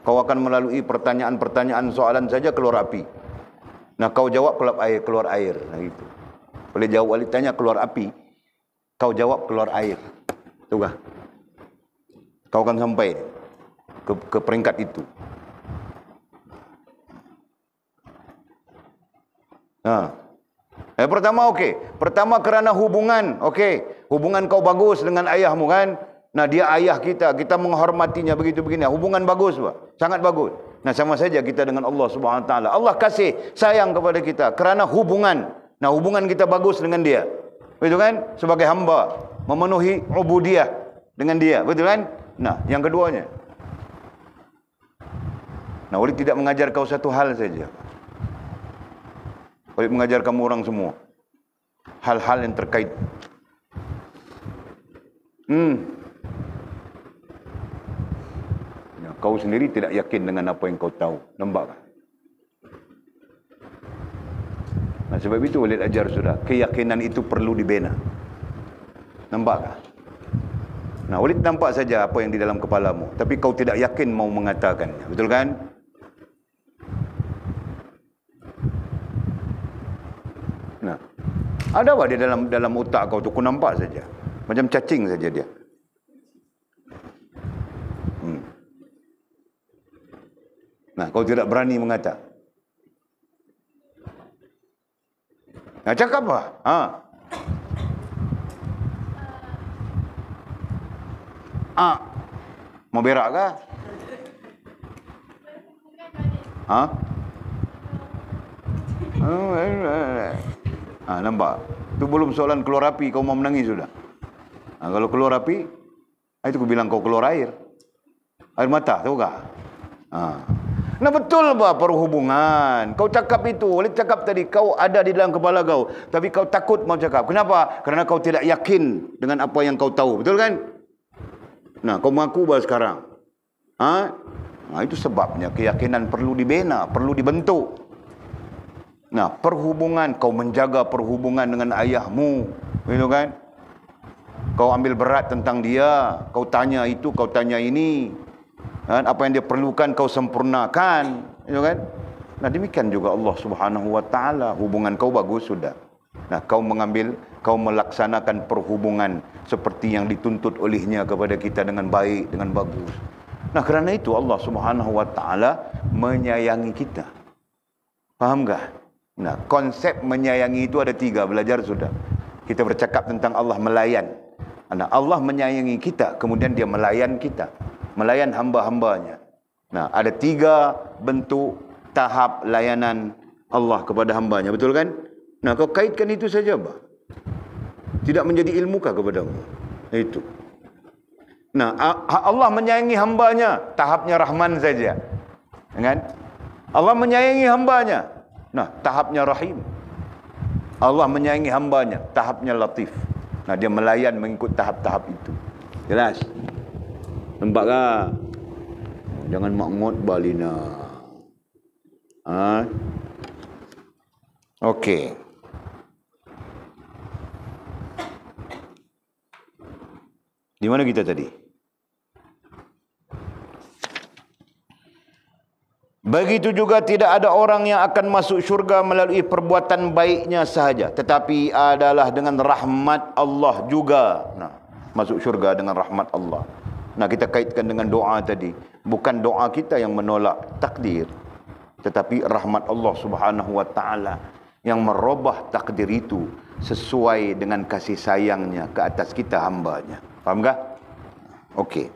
Kau akan melalui pertanyaan-pertanyaan soalan saja keluar api. Nah, kau jawab keluar air. Nah, itu. Boleh jawab Walid tanya keluar api, kau jawab keluar air. Tahu kah? Kau akan sampai ke peringkat itu. Pertama okey. Pertama kerana hubungan, okey. Hubungan kau bagus dengan ayahmu kan? Nah, dia ayah kita, kita menghormatinya begitu begini. Hubungan bagus, Pak. Sangat bagus. Nah, sama saja kita dengan Allah Subhanahu wa taala. Allah kasih sayang kepada kita kerana hubungan. Nah, hubungan kita bagus dengan dia. Betul kan? Sebagai hamba, memenuhi ubudiyah dengan dia. Betul kan? Nah, yang keduanya. Nah, Walid tidak mengajar kau satu hal saja. Walid mengajar kamu orang semua. Hal-hal yang terkait. Ya, kau sendiri tidak yakin dengan apa yang kau tahu. Nampak tak? Nah, sebab itu Walid ajar sudah. Keyakinan itu perlu dibina. Nampak tak? Nah, Walid nampak saja apa yang di dalam kepalamu. Tapi kau tidak yakin mau mengatakannya. Betul kan? Nah, ada apa di dalam otak kau tu? Aku nampak saja. Macam cacing saja dia. Nah, kau tidak berani mengata. Nah, cakap apa? Mau berak kah? Nampak? Itu belum soalan keluar api, kau mau menangis sudah. Kalau keluar api, itu aku bilang kau keluar air. Air mata, tahu tak? Nah betul bah perhubungan. Kau cakap itu, oleh cakap tadi, kau ada di dalam kepala kau. Tapi kau takut mau cakap. Kenapa? Kerana kau tidak yakin dengan apa yang kau tahu. Betul kan? Nah, kau mengaku bah sekarang. Nah, itu sebabnya keyakinan perlu dibina, perlu dibentuk. Nah, perhubungan, kau menjaga perhubungan dengan ayahmu. Betul kan? Kau ambil berat tentang dia. Kau tanya itu, kau tanya ini. Apa yang dia perlukan kau sempurnakan, ya kan? Nah demikian juga Allah Subhanahu Wa Taala, hubungan kau bagus sudah. Nah kau melaksanakan perhubungan seperti yang dituntut olehnya kepada kita dengan baik, dengan bagus. Nah kerana itu Allah Subhanahu Wa Taala menyayangi kita. Faham tak? Nah konsep menyayangi itu ada 3, belajar sudah. Kita bercakap tentang Allah melayan. Nah Allah menyayangi kita, kemudian dia melayan kita. Melayan hamba-hambanya. Nah, ada 3 bentuk tahap layanan Allah kepada hambanya. Betul kan? Nah, kau kaitkan itu saja, bah. Tidak menjadi ilmukah kepadamu? Itu. Nah, Allah menyayangi hambanya, tahapnya Rahman saja. Kan? Allah menyayangi hambanya. Nah, tahapnya Rahim. Allah menyayangi hambanya, tahapnya Latif. Nah, dia melayan mengikut tahap-tahap itu. Jelas? Nampak tak? Jangan makmud balina. Okey. Di mana kita tadi? Begitu juga tidak ada orang yang akan masuk syurga melalui perbuatan baiknya sahaja, tetapi adalah dengan rahmat Allah juga. Nah, masuk syurga dengan rahmat Allah. Nah, kita kaitkan dengan doa tadi. Bukan doa kita yang menolak takdir, tetapi rahmat Allah Subhanahu Wa Taala yang merubah takdir itu sesuai dengan kasih sayangnya ke atas kita hambanya. Faham tak? Okey.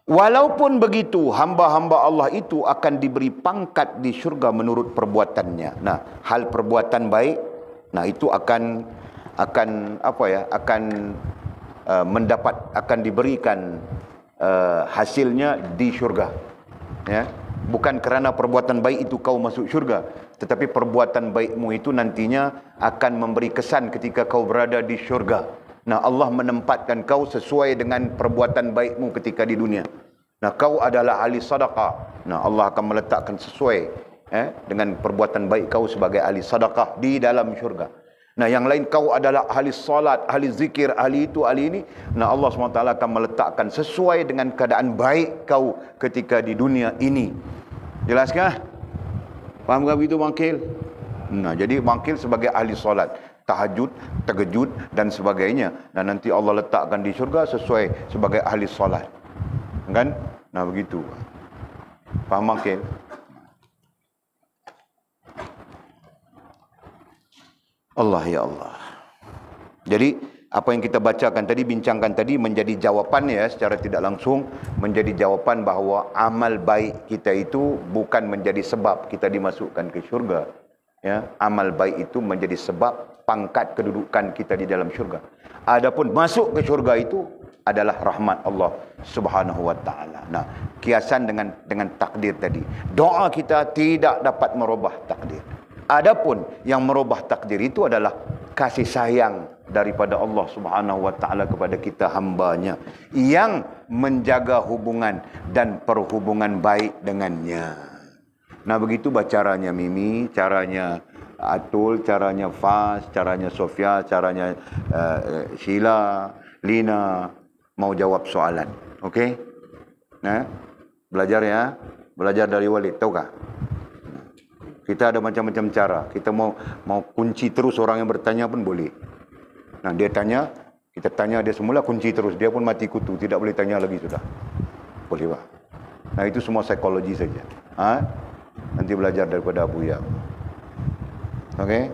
Walaupun begitu, hamba-hamba Allah itu akan diberi pangkat di syurga menurut perbuatannya. Nah, hal perbuatan baik, nah itu akan akan diberikan hasilnya di syurga. Ya, bukan kerana perbuatan baik itu kau masuk syurga, tetapi perbuatan baikmu itu nantinya akan memberi kesan ketika kau berada di syurga. Nah, Allah menempatkan kau sesuai dengan perbuatan baikmu ketika di dunia. Nah, kau adalah ahli sedekah. Nah, Allah akan meletakkan sesuai dengan perbuatan baik kau sebagai ahli sedekah di dalam syurga. Nah, yang lain kau adalah ahli salat, ahli zikir, ahli itu, ahli ini. Nah, Allah SWT akan meletakkan sesuai dengan keadaan baik kau ketika di dunia ini. Jelaskah? Faham tak begitu bangkil? Nah, jadi bangkil sebagai ahli salat, tahajud, tahajud dan sebagainya. Dan nanti Allah letakkan di syurga sesuai sebagai ahli salat. Kan? Nah, begitu. Faham bangkil? Allah ya Allah. Jadi apa yang kita bacakan tadi, bincangkan tadi menjadi jawapan ya, secara tidak langsung menjadi jawapan bahawa amal baik kita itu bukan menjadi sebab kita dimasukkan ke syurga. Ya, amal baik itu menjadi sebab pangkat kedudukan kita di dalam syurga. Adapun masuk ke syurga itu adalah rahmat Allah Subhanahu Wa Taala. Nah, kiasan dengan takdir tadi. Doa kita tidak dapat merubah takdir. Adapun yang merubah takdir itu adalah kasih sayang daripada Allah Subhanahu Wa Taala kepada kita hambanya yang menjaga hubungan dan perhubungan baik dengannya. Nah, begitu caranya Mimi, caranya Atul, caranya Fas, caranya Sofia, caranya Sheila, Lina mau jawab soalan. Okey? Nah, belajar ya. Belajar dari Walid, tahu tak? Kita ada macam-macam cara. Kita mau kunci terus orang yang bertanya pun boleh. Nah, dia tanya, kita tanya dia semula, kunci terus. Dia pun mati kutu, tidak boleh tanya lagi sudah. Boleh pak? Nah, itu semua psikologi saja. Nanti belajar daripada Abu Ya. Okey?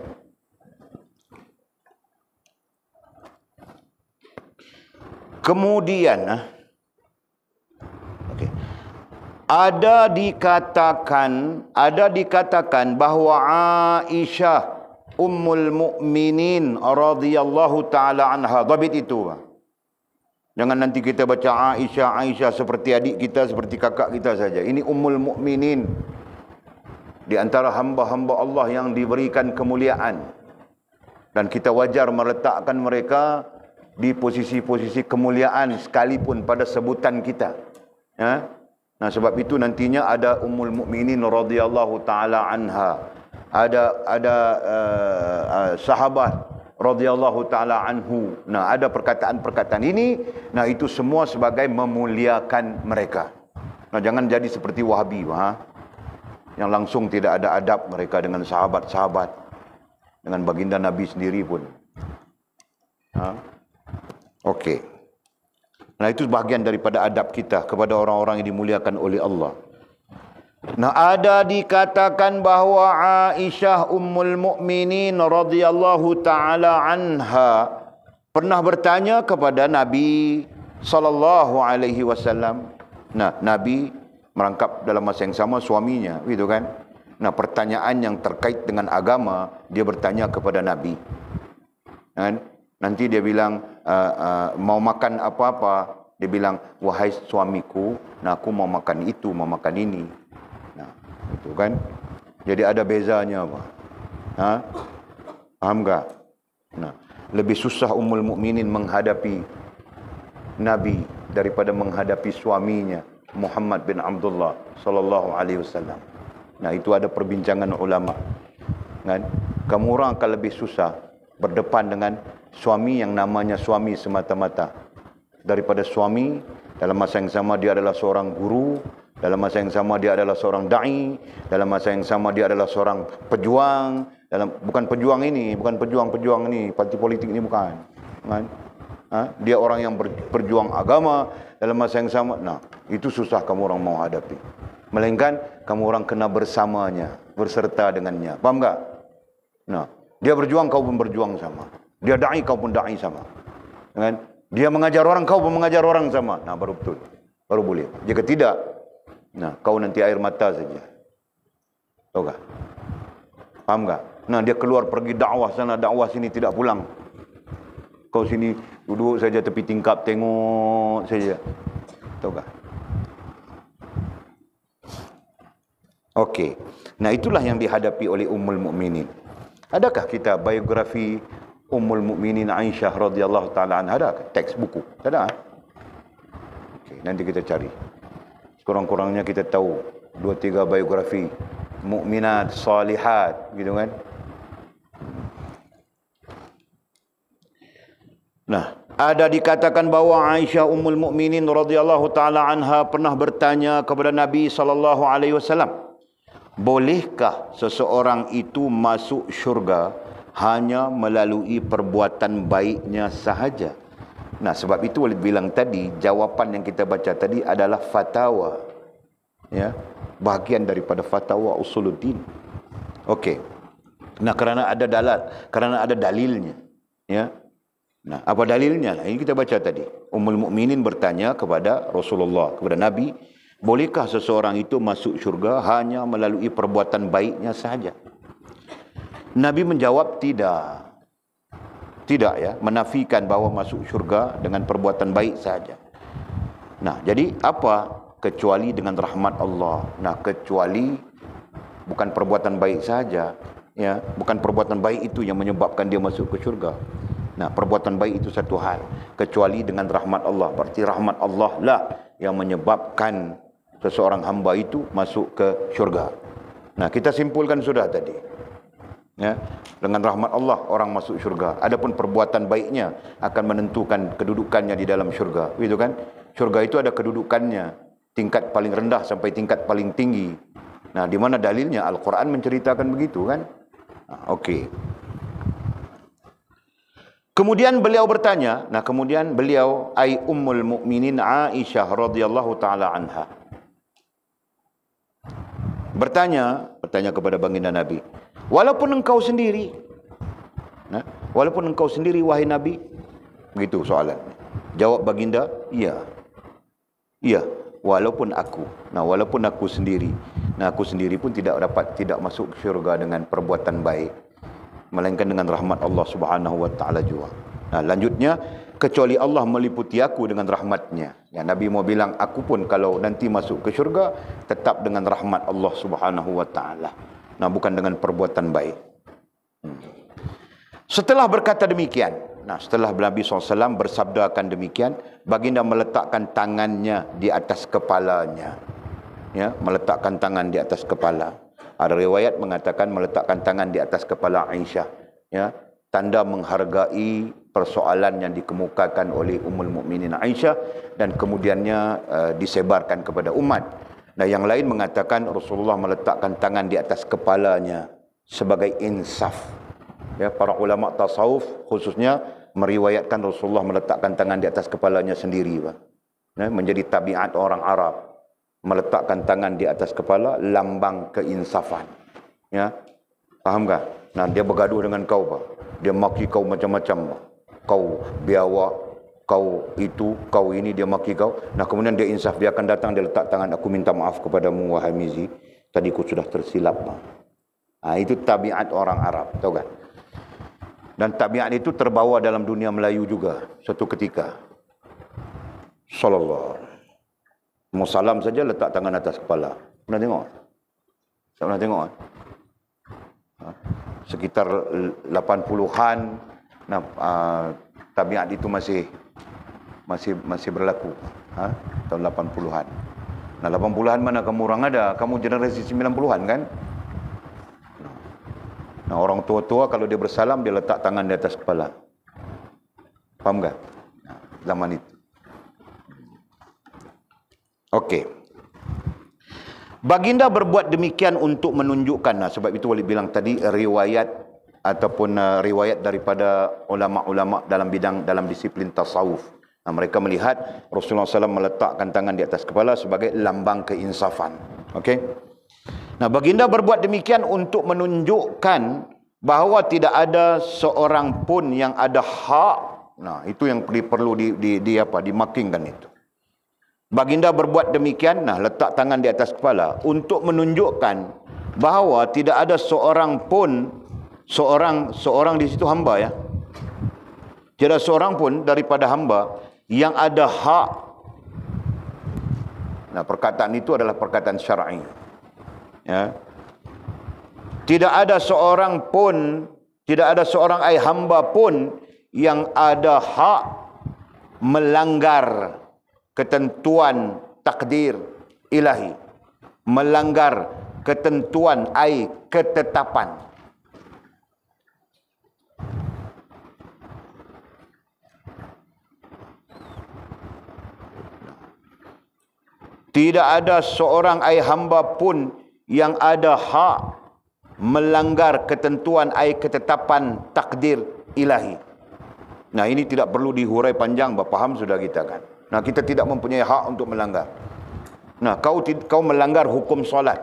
Kemudian, ada dikatakan bahawa Aisyah Ummul Mukminin radhiyallahu taala anha, dhabit itu. Jangan nanti kita baca Aisyah, Aisyah seperti adik kita, seperti kakak kita saja. Ini Ummul Mukminin. Di antara hamba-hamba Allah yang diberikan kemuliaan. Dan kita wajar meletakkan mereka di posisi-posisi kemuliaan sekalipun pada sebutan kita. Ya? Nah, sebab itu nantinya ada Ummul Mukminin radhiyallahu taala anha. Ada sahabat radhiyallahu taala anhu. Nah, ada perkataan-perkataan ini, nah itu semua sebagai memuliakan mereka. Nah, jangan jadi seperti Wahabi, yang langsung tidak ada adab mereka dengan sahabat-sahabat, dengan baginda Nabi sendiri pun. Okey. Nah, itu bahagian daripada adab kita kepada orang-orang yang dimuliakan oleh Allah. Nah, ada dikatakan bahawa Aisyah Ummul Mukminin radhiyallahu taala anha pernah bertanya kepada Nabi sallallahu alaihi wasallam. Nah, Nabi merangkap dalam masa yang sama suaminya, gitu kan? Nah, pertanyaan yang terkait dengan agama dia bertanya kepada Nabi. Kan? Nanti dia bilang mau makan apa-apa, dia bilang, wahai suamiku, nah aku mau makan itu, mau makan ini. Nah, itu kan. Jadi ada bezanya apa? Faham tak? Nah, lebih susah Ummul Mukminin menghadapi Nabi daripada menghadapi suaminya Muhammad bin Abdullah sallallahu alaihi wasallam. Nah, itu ada perbincangan ulama. Kan? Kamu orang akan lebih susah berdepan dengan suami yang namanya suami semata-mata daripada suami dalam masa yang sama dia adalah seorang guru, dalam masa yang sama dia adalah seorang dai, dalam masa yang sama dia adalah seorang pejuang, bukan pejuang ini, bukan pejuang ini, parti politik ini bukan. Kan? Dia orang yang berjuang agama dalam masa yang sama. Nah, itu susah kamu orang mau hadapi. Melainkan kamu orang kena bersamanya, berserta dengannya. Faham tak? Nah, dia berjuang, kau pun berjuang sama. Dia da'i, kau pun da'i sama. Kan? Dia mengajar orang, kau pun mengajar orang sama. Nah, baru betul. Baru boleh. Jika tidak, nah, kau nanti air mata saja. Tahu tak? Faham tak? Nah, dia keluar pergi dakwah sana, dakwah sini, tidak pulang. Kau sini duduk saja tepi tingkap, tengok saja. Tahu tak? Okey. Nah, itulah yang dihadapi oleh Ummul Mukminin. Adakah kita biografi Ummul Mukminin Aisyah radhiyallahu taala anha? Ada teks buku? Tak ada. Okey, nanti kita cari. Kurang-kurangnya kita tahu 2-3 biografi mukminat salihat, gitu kan? Nah, ada dikatakan bahawa Aisyah Ummul Mukminin radhiyallahu taala anha pernah bertanya kepada Nabi sallallahu alaihi wasallam, bolehkah seseorang itu masuk syurga hanya melalui perbuatan baiknya sahaja? Nah, sebab itu boleh bilang tadi, jawapan yang kita baca tadi adalah fatwa. Ya, bahagian daripada fatwa usuluddin. Okey. Nah, kerana ada dalilnya. Ya. Nah, apa dalilnya? Nah, ini kita baca tadi. Ummul Mukminin bertanya kepada Rasulullah, kepada Nabi, bolehkah seseorang itu masuk syurga hanya melalui perbuatan baiknya sahaja? Nabi menjawab tidak. Tidak, ya, menafikan bahawa masuk syurga dengan perbuatan baik sahaja. Nah, jadi apa? Kecuali dengan rahmat Allah. Nah, kecuali bukan perbuatan baik sahaja, ya, bukan perbuatan baik itu yang menyebabkan dia masuk ke syurga. Nah, perbuatan baik itu satu hal, kecuali dengan rahmat Allah. Berarti rahmat Allah lah yang menyebabkan seseorang hamba itu masuk ke syurga. Nah, kita simpulkan sudah tadi. Ya, dengan rahmat Allah orang masuk syurga. Adapun perbuatan baiknya akan menentukan kedudukannya di dalam syurga. Begitu kan? Syurga itu ada kedudukannya, tingkat paling rendah sampai tingkat paling tinggi. Nah, di mana dalilnya? Al-Quran menceritakan begitu kan? Okey. Kemudian beliau bertanya, nah kemudian beliau ai Ummul Mukminin Aisyah radhiyallahu taala anha bertanya kepada baginda Nabi, walaupun engkau sendiri, nah, walaupun engkau sendiri wahai Nabi, begitu soalan. Jawab baginda, iya. Iya, walaupun aku. Nah, walaupun aku sendiri. Nah, aku sendiri pun tidak masuk syurga dengan perbuatan baik, melainkan dengan rahmat Allah Subhanahu wa taala juga. Nah, lanjutnya kecuali Allah meliputi aku dengan rahmatnya. Ya, Nabi mau bilang, aku pun kalau nanti masuk ke syurga, tetap dengan rahmat Allah Subhanahu wa ta'ala. Nah, bukan dengan perbuatan baik. Setelah berkata demikian, setelah Nabi SAW bersabdakan demikian, baginda meletakkan tangannya di atas kepalanya. Ya, meletakkan tangan di atas kepala. Ada riwayat mengatakan meletakkan tangan di atas kepala Aisyah. Ya, tanda menghargai persoalan yang dikemukakan oleh Ummul Mukminin Aisyah dan kemudiannya disebarkan kepada umat. Nah, yang lain mengatakan Rasulullah meletakkan tangan di atas kepalanya sebagai insaf. Ya, para ulama tasawuf khususnya meriwayatkan Rasulullah meletakkan tangan di atas kepalanya sendiri, Pak. Ya, menjadi tabiat orang Arab. Meletakkan tangan di atas kepala lambang keinsafan. Ya. Faham tak? Nah, dia bergaduh dengan kau, Pak. Dia maki kau macam-macam, Pak. Kau biawak, kau itu, kau ini, dia maki kau. Nah, kemudian dia insaf, dia akan datang, dia letak tangan, aku minta maaf kepadamu wahai Mizi, tadi ku sudah tersilap, Pak. Nah, itu tabiat orang Arab, tahu kan? Dan tabiat itu terbawa dalam dunia Melayu juga suatu ketika. Sallallahu. Mau salam saja letak tangan atas kepala. Pernah tengok? Tak pernah tengok? Sekitar 80-an, tabiat itu masih berlaku. Tahun 80-an. Nah, 80-an mana kamu orang ada? Kamu generasi 90-an kan? Nah, orang tua-tua kalau dia bersalam, dia letak tangan di atas kepala. Faham tak? Nah, zaman itu. Okey. Baginda berbuat demikian untuk menunjukkan, sebab itu Walid bilang tadi, riwayat ataupun riwayat daripada ulama-ulama dalam disiplin tasawuf. Nah, mereka melihat Rasulullah SAW meletakkan tangan di atas kepala sebagai lambang keinsafan. Okey. Nah, baginda berbuat demikian untuk menunjukkan bahawa tidak ada seorang pun yang ada hak. Nah, itu yang perlu dimakingkan itu. Baginda berbuat demikian, letak tangan di atas kepala untuk menunjukkan bahawa tidak ada seorang pun, seorang di situ hamba, ya. Tidak ada seorang pun daripada hamba yang ada hak. Nah, perkataan itu adalah perkataan syar'i. Ya. Tidak ada seorang pun, tidak ada seorang hamba pun yang ada hak melanggar ketentuan takdir ilahi, melanggar ketentuan ketetapan. Tidak ada seorang hamba pun yang ada hak melanggar ketentuan ketetapan takdir ilahi. Nah, ini tidak perlu dihurai panjang, faham sudah kita kan. Nah, kita tidak mempunyai hak untuk melanggar. Nah, kau melanggar hukum solat.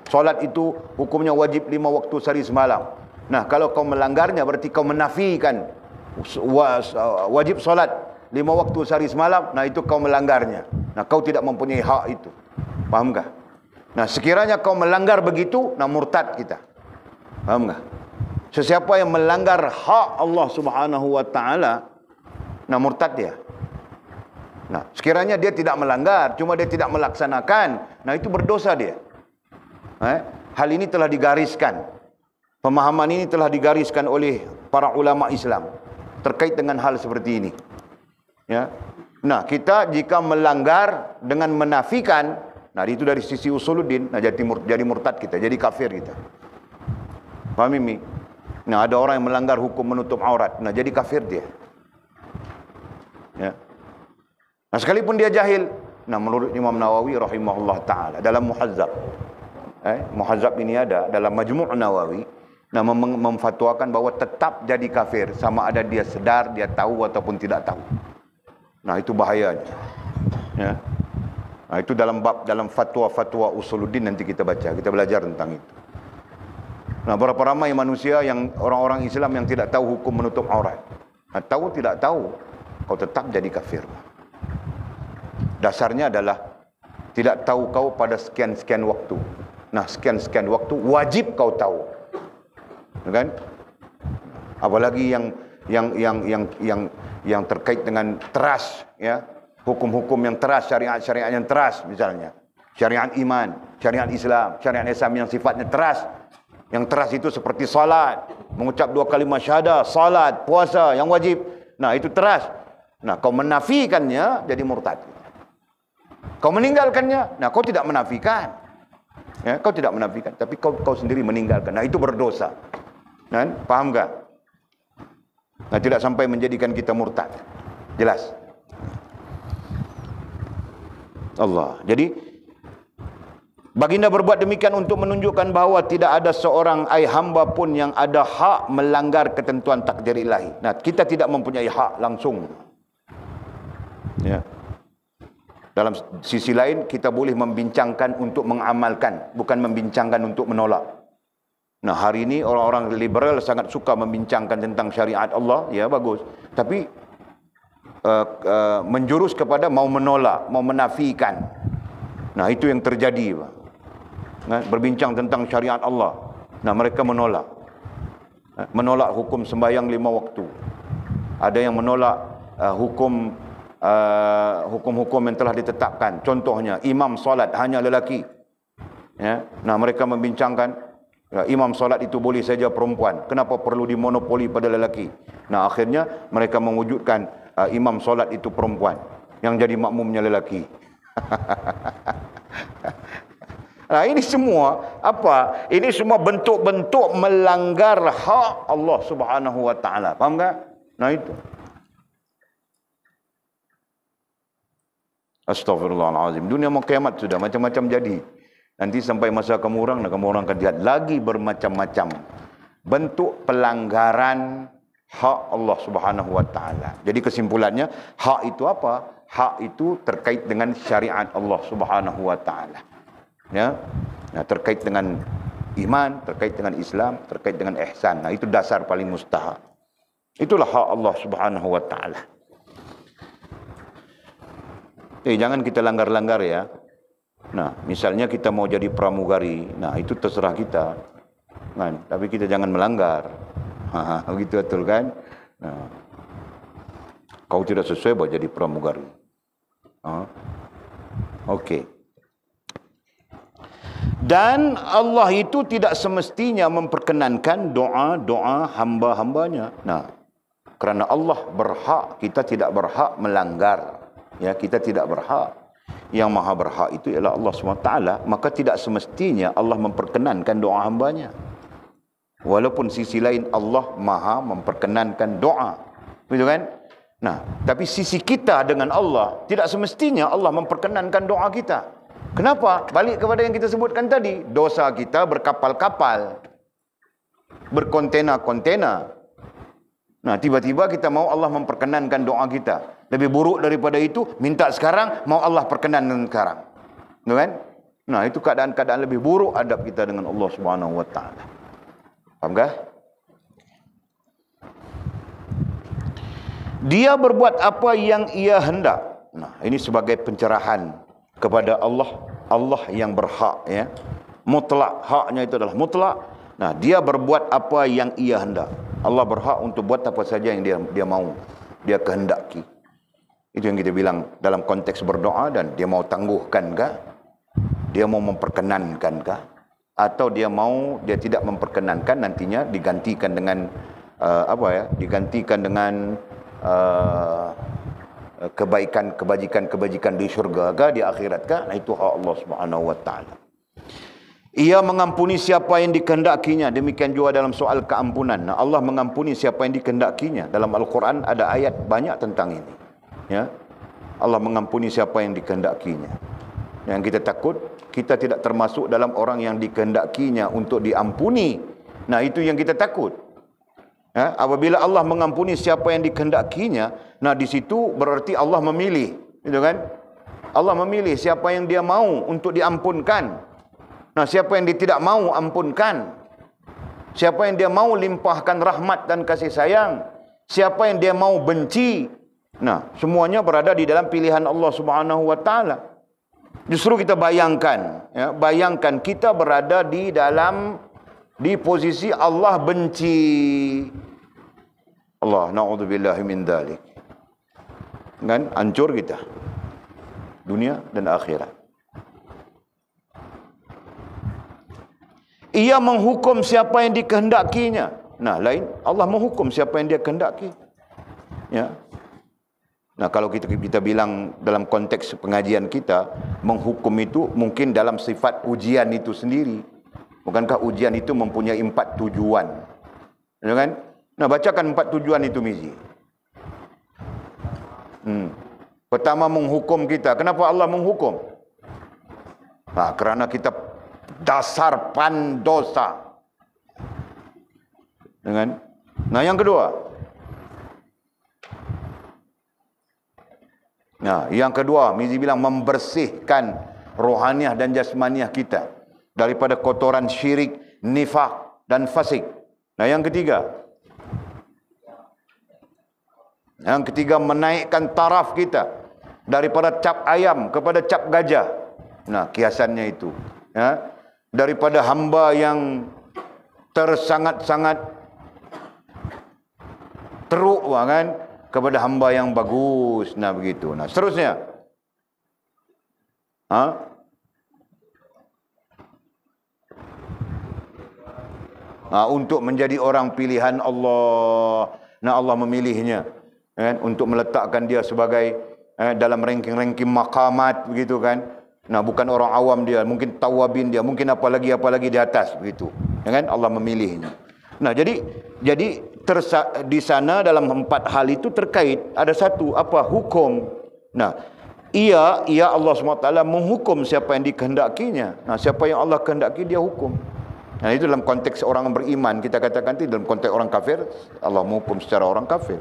Solat itu hukumnya wajib 5 waktu sehari semalam. Nah, kalau kau melanggarnya berarti kau menafikan wajib solat 5 waktu sehari semalam. Nah, itu kau melanggarnya. Nah, kau tidak mempunyai hak itu. Fahamkah? Nah, sekiranya kau melanggar begitu, murtad kita. Faham tak? Sesiapa yang melanggar hak Allah Subhanahu wa ta'ala, murtad dia. Nah, sekiranya dia tidak melanggar, cuma dia tidak melaksanakan, itu berdosa dia. Hal ini telah digariskan. Pemahaman ini telah digariskan oleh para ulama Islam terkait dengan hal seperti ini. Ya. Nah, kita jika melanggar dengan menafikan, itu dari sisi usuluddin, jadi murtad kita, jadi kafir kita. Faham ini? Nah, ada orang yang melanggar hukum menutup aurat, jadi kafir dia. Ya. Nah, sekalipun dia jahil, menurut Imam Nawawi rahimahullah ta'ala dalam Muhazzab, Muhazzab ini ada dalam Majmu' Nawawi, memfatwakan bahawa tetap jadi kafir sama ada dia sedar, dia tahu ataupun tidak tahu. Nah, itu bahayanya. Ya. Nah, itu dalam fatwa-fatwa usuluddin nanti kita baca, kita belajar tentang itu. Nah, berapa ramai manusia yang orang-orang Islam yang tidak tahu hukum menutup aurat. Nah, tahu tidak tahu, kau tetap jadi kafir. Dasarnya adalah tidak tahu kau pada sekian-sekian waktu. Nah, sekian-sekian waktu wajib kau tahu. Kan? Apalagi yang terkait dengan teras, ya, hukum-hukum yang teras, syariat-syariat yang teras, misalnya syariat iman, syariat Islam yang sifatnya teras. Yang teras itu seperti salat, mengucap 2 kalimah syahadah, salat, puasa yang wajib. Nah, itu teras. Nah, kau menafikannya jadi murtad. Kau meninggalkannya, nah kau tidak menafikan. Ya, kau tidak menafikan, tapi kau sendiri meninggalkan. Nah, itu berdosa. Kan? Paham enggak? Nah, tidak sampai menjadikan kita murtad. Jelas? Allah. Jadi baginda berbuat demikian untuk menunjukkan bahawa tidak ada seorang hamba pun yang ada hak melanggar ketentuan takdir ilahi. Nah, kita tidak mempunyai hak langsung. Ya. Dalam sisi lain, kita boleh membincangkan untuk mengamalkan, bukan membincangkan untuk menolak. Nah, hari ini orang-orang liberal sangat suka membincangkan tentang syariat Allah, ya bagus. Tapi menjurus kepada mau menolak, mau menafikan. Nah, itu yang terjadi, Pak. Nah, berbincang tentang syariat Allah. Nah, mereka menolak. Menolak hukum sembahyang 5 waktu. Ada yang menolak hukum-hukum yang telah ditetapkan. Contohnya, imam solat hanya lelaki. Ya. Nah, mereka membincangkan, ya, imam solat itu boleh saja perempuan. Kenapa perlu dimonopoli pada lelaki? Nah, akhirnya mereka mewujudkan imam solat itu perempuan. Yang jadi makmumnya lelaki. Nah, ini semua apa? Ini semua bentuk-bentuk melanggar hak Allah Subhanahu wa taala. Faham tak? Nah, itu. Astaghfirullahalazim. Dunia mau kiamat sudah, macam-macam jadi. Nanti sampai masa kamu orang akan lihat lagi bermacam-macam bentuk pelanggaran hak Allah Subhanahu wa taala. Jadi kesimpulannya, hak itu apa? Hak itu terkait dengan syariat Allah Subhanahu wa taala. Ya. Nah, terkait dengan iman, terkait dengan Islam, terkait dengan ihsan. Nah, itu dasar paling mustahak. Itulah hak Allah Subhanahu wa taala. Jangan kita langgar-langgar, ya. Nah, misalnya kita mau jadi pramugari, nah itu terserah kita. Kan? Tapi kita jangan melanggar. Begitu betul kan? Nah, kau tidak sesuai buat jadi pramugari. Okey. Dan Allah itu tidak semestinya memperkenankan doa-doa hamba-hambanya. Nah, kerana Allah berhak, kita tidak berhak melanggar. Ya, kita tidak berhak. Yang maha berhak itu ialah Allah SWT. Maka tidak semestinya Allah memperkenankan doa hambanya. Walaupun sisi lain Allah maha memperkenankan doa. Betul kan? Nah, tapi sisi kita dengan Allah, tidak semestinya Allah memperkenankan doa kita. Kenapa? Balik kepada yang kita sebutkan tadi. Dosa kita berkapal-kapal, berkontena-kontena. Nah, tiba-tiba kita mau Allah memperkenankan doa kita. Lebih buruk daripada itu, minta sekarang, mau Allah perkenankan sekarang. Betul kan? Nah, itu keadaan-keadaan lebih buruk adab kita dengan Allah Subhanahu wa taala. Faham tak? Dia berbuat apa yang ia hendak. Nah, ini sebagai pencerahan kepada Allah. Allah yang berhak, ya. Mutlak, haknya itu adalah mutlak. Nah, dia berbuat apa yang ia hendak. Allah berhak untuk buat apa saja yang dia mau, dia kehendaki. Itu yang kita bilang dalam konteks berdoa. Dan dia mau tangguhkan kah? Dia mau memperkenankan kah? Atau dia tidak memperkenankan, nantinya digantikan dengan digantikan dengan kebajikan di syurga kah, di akhirat kah? Nah, itu hak Allah Subhanahu wa taala. Ia mengampuni siapa yang dikehendakinya. Demikian juga dalam soal keampunan. Nah, Allah mengampuni siapa yang dikehendakinya. Dalam Al-Quran ada ayat banyak tentang ini. Ya, Allah mengampuni siapa yang dikehendakinya. Yang kita takut, kita tidak termasuk dalam orang yang dikehendakinya untuk diampuni. Nah, itu yang kita takut. Ya, apabila Allah mengampuni siapa yang dikehendakinya, nah di situ berarti Allah memilih, gitu kan? Allah memilih siapa yang dia mau untuk diampunkan. Nah, siapa yang dia tidak mau ampunkan. Siapa yang dia mau limpahkan rahmat dan kasih sayang. Siapa yang dia mau benci. Nah, semuanya berada di dalam pilihan Allah Subhanahu wa taala. Justru kita bayangkan, ya, bayangkan kita berada di posisi Allah benci. Allah na'udzubillahi min dzalik. Kan hancur kita dunia dan akhirat. Ia menghukum siapa yang dikehendakinya. Nah, lain Allah menghukum siapa yang dia kehendaki. Ya. Nah, kalau kita bilang dalam konteks pengajian kita, menghukum itu mungkin dalam sifat ujian itu sendiri. Bukankah ujian itu mempunyai 4 tujuan? Ya kan? Nah, bacakan 4 tujuan itu, Mizi. Pertama, menghukum kita. Kenapa Allah menghukum? Nah, kerana kita dasar pandosa. Ya kan? Nah, yang kedua. Nah, yang kedua, Mizi bilang membersihkan rohaniah dan jasmaniah kita daripada kotoran syirik, nifak dan fasik. Nah, yang ketiga. Yang ketiga, menaikkan taraf kita daripada cap ayam kepada cap gajah. Nah, kiasannya itu. Ya, daripada hamba yang tersangat-sangat teruk, kan? Kepada hamba yang bagus. Nah, begitu. Nah, seterusnya. Untuk menjadi orang pilihan Allah. Nah, Allah memilihnya. Kan? Untuk meletakkan dia sebagai dalam ranking-ranking maqamat. Begitu kan. Nah, bukan orang awam dia. Mungkin tawabin dia. Mungkin apalagi di atas. Begitu. Kan? Allah memilihnya. Nah, jadi di sana dalam 4 hal itu terkait ada satu apa hukum. Nah, ia Allah SWT menghukum siapa yang dikehendakinya. Nah, siapa yang Allah kehendaki dia hukum. Nah, itu dalam konteks orang beriman, kita katakan itu dalam konteks orang kafir, Allah menghukum secara orang kafir.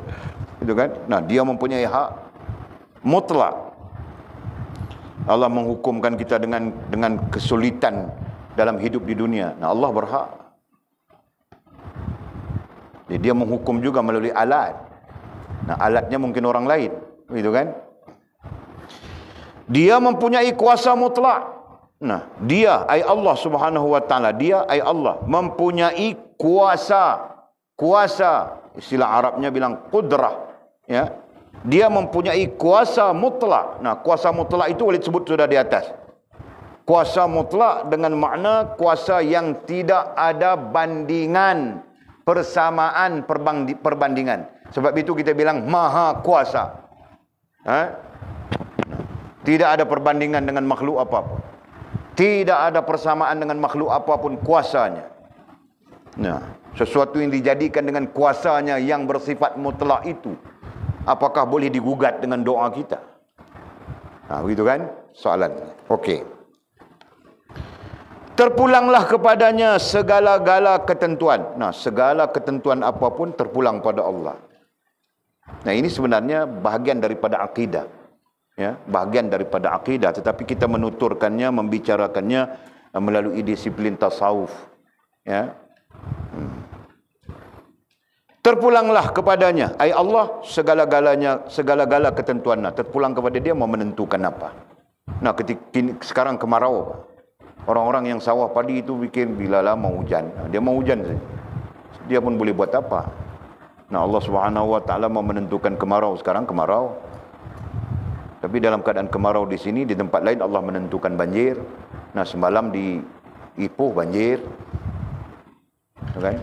Itu kan? Nah, dia mempunyai hak mutlak. Allah menghukumkan kita dengan kesulitan dalam hidup di dunia. Nah, Allah berhak. Jadi dia menghukum juga melalui alat. Nah, alatnya mungkin orang lain, begitu kan? Dia mempunyai kuasa mutlak. Nah, dia ai Allah Subhanahu wa taala, dia ai Allah mempunyai kuasa. Kuasa, istilah Arabnya bilang qudrah, ya. Dia mempunyai kuasa mutlak. Nah, kuasa mutlak itu boleh disebut sudah di atas. Kuasa mutlak dengan makna kuasa yang tidak ada bandingan, persamaan, perbandingan. Sebab itu kita bilang maha kuasa. Tidak ada perbandingan dengan makhluk apapun. Tidak ada persamaan dengan makhluk apapun kuasanya. Nah, sesuatu yang dijadikan dengan kuasanya yang bersifat mutlak itu, apakah boleh digugat dengan doa kita? Nah, begitu kan soalan. Okey. Terpulanglah kepadanya segala-gala ketentuan. Nah, segala ketentuan apapun terpulang pada Allah. Nah, ini sebenarnya bahagian daripada akidah. Ya, bahagian daripada akidah, tetapi kita menuturkannya, membicarakannya melalui disiplin tasawuf. Ya. Terpulanglah kepadanya, ai Allah, segala-galanya, segala-gala ketentuannya. Terpulang kepada dia mau menentukan apa. Nah, sekarang kemarau. Orang-orang yang sawah padi itu fikir bila lah mau hujan. Dia mau hujan saja. Dia pun boleh buat apa. Nah, Allah Subhanahu wa taala mau menentukan kemarau, sekarang kemarau. Tapi dalam keadaan kemarau di sini, di tempat lain Allah menentukan banjir. Nah, semalam di Ipoh banjir. Kan?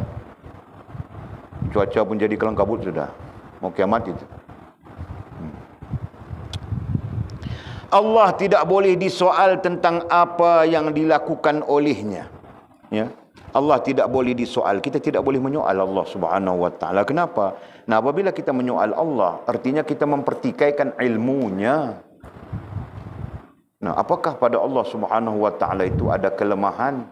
Cuaca pun jadi kelang kabut sudah. Mau kiamat itu. Allah tidak boleh disoal tentang apa yang dilakukan olehnya. Ya. Allah tidak boleh disoal. Kita tidak boleh menyoal Allah Subhanahu wa taala. Kenapa? Nah, apabila kita menyoal Allah, artinya kita mempertikaikan ilmunya. Nah, apakah pada Allah Subhanahu wa taala itu ada kelemahan?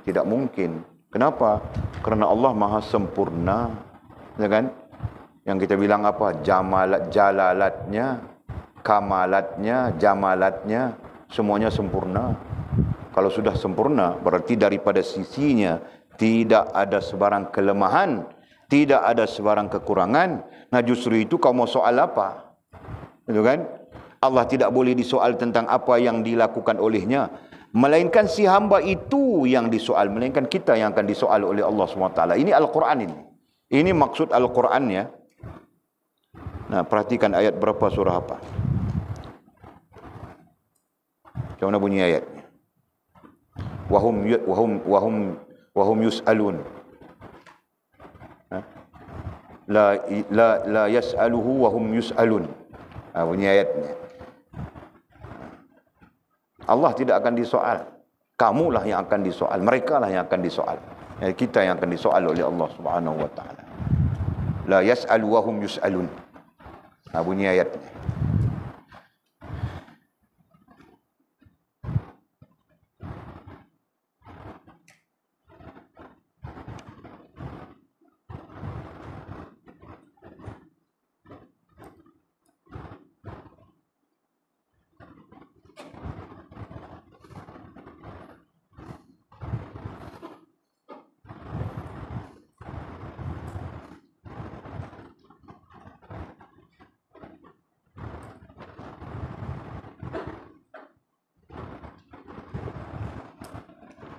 Tidak mungkin. Kenapa? Karena Allah Maha sempurna. Ya kan? Yang kita bilang apa? Jalalatnya, kamalatnya, jamalatnya, semuanya sempurna. Kalau sudah sempurna, berarti daripada sisinya tidak ada sebarang kelemahan, tidak ada sebarang kekurangan. Nah, justru itu kau mau soal apa? Itu kan? Allah tidak boleh disoal tentang apa yang dilakukan olehnya, melainkan si hamba itu yang disoal, melainkan kita yang akan disoal oleh Allah SWT. Ini Al-Quran ini. Ini maksud Al-Quran ya. Nah, perhatikan ayat berapa surah apa. Macam mana bunyi ayatnya? Wahum yus'alun. La yas'aluhu wahum yus'alun. Bunyi ayatnya. Allah tidak akan disoal. Kamulah yang akan disoal. Mereka lah yang akan disoal. Kita yang akan disoal oleh Allah Subhanahu wa taala. La yas'alu wahum yus'alun. Bunyi ayatnya.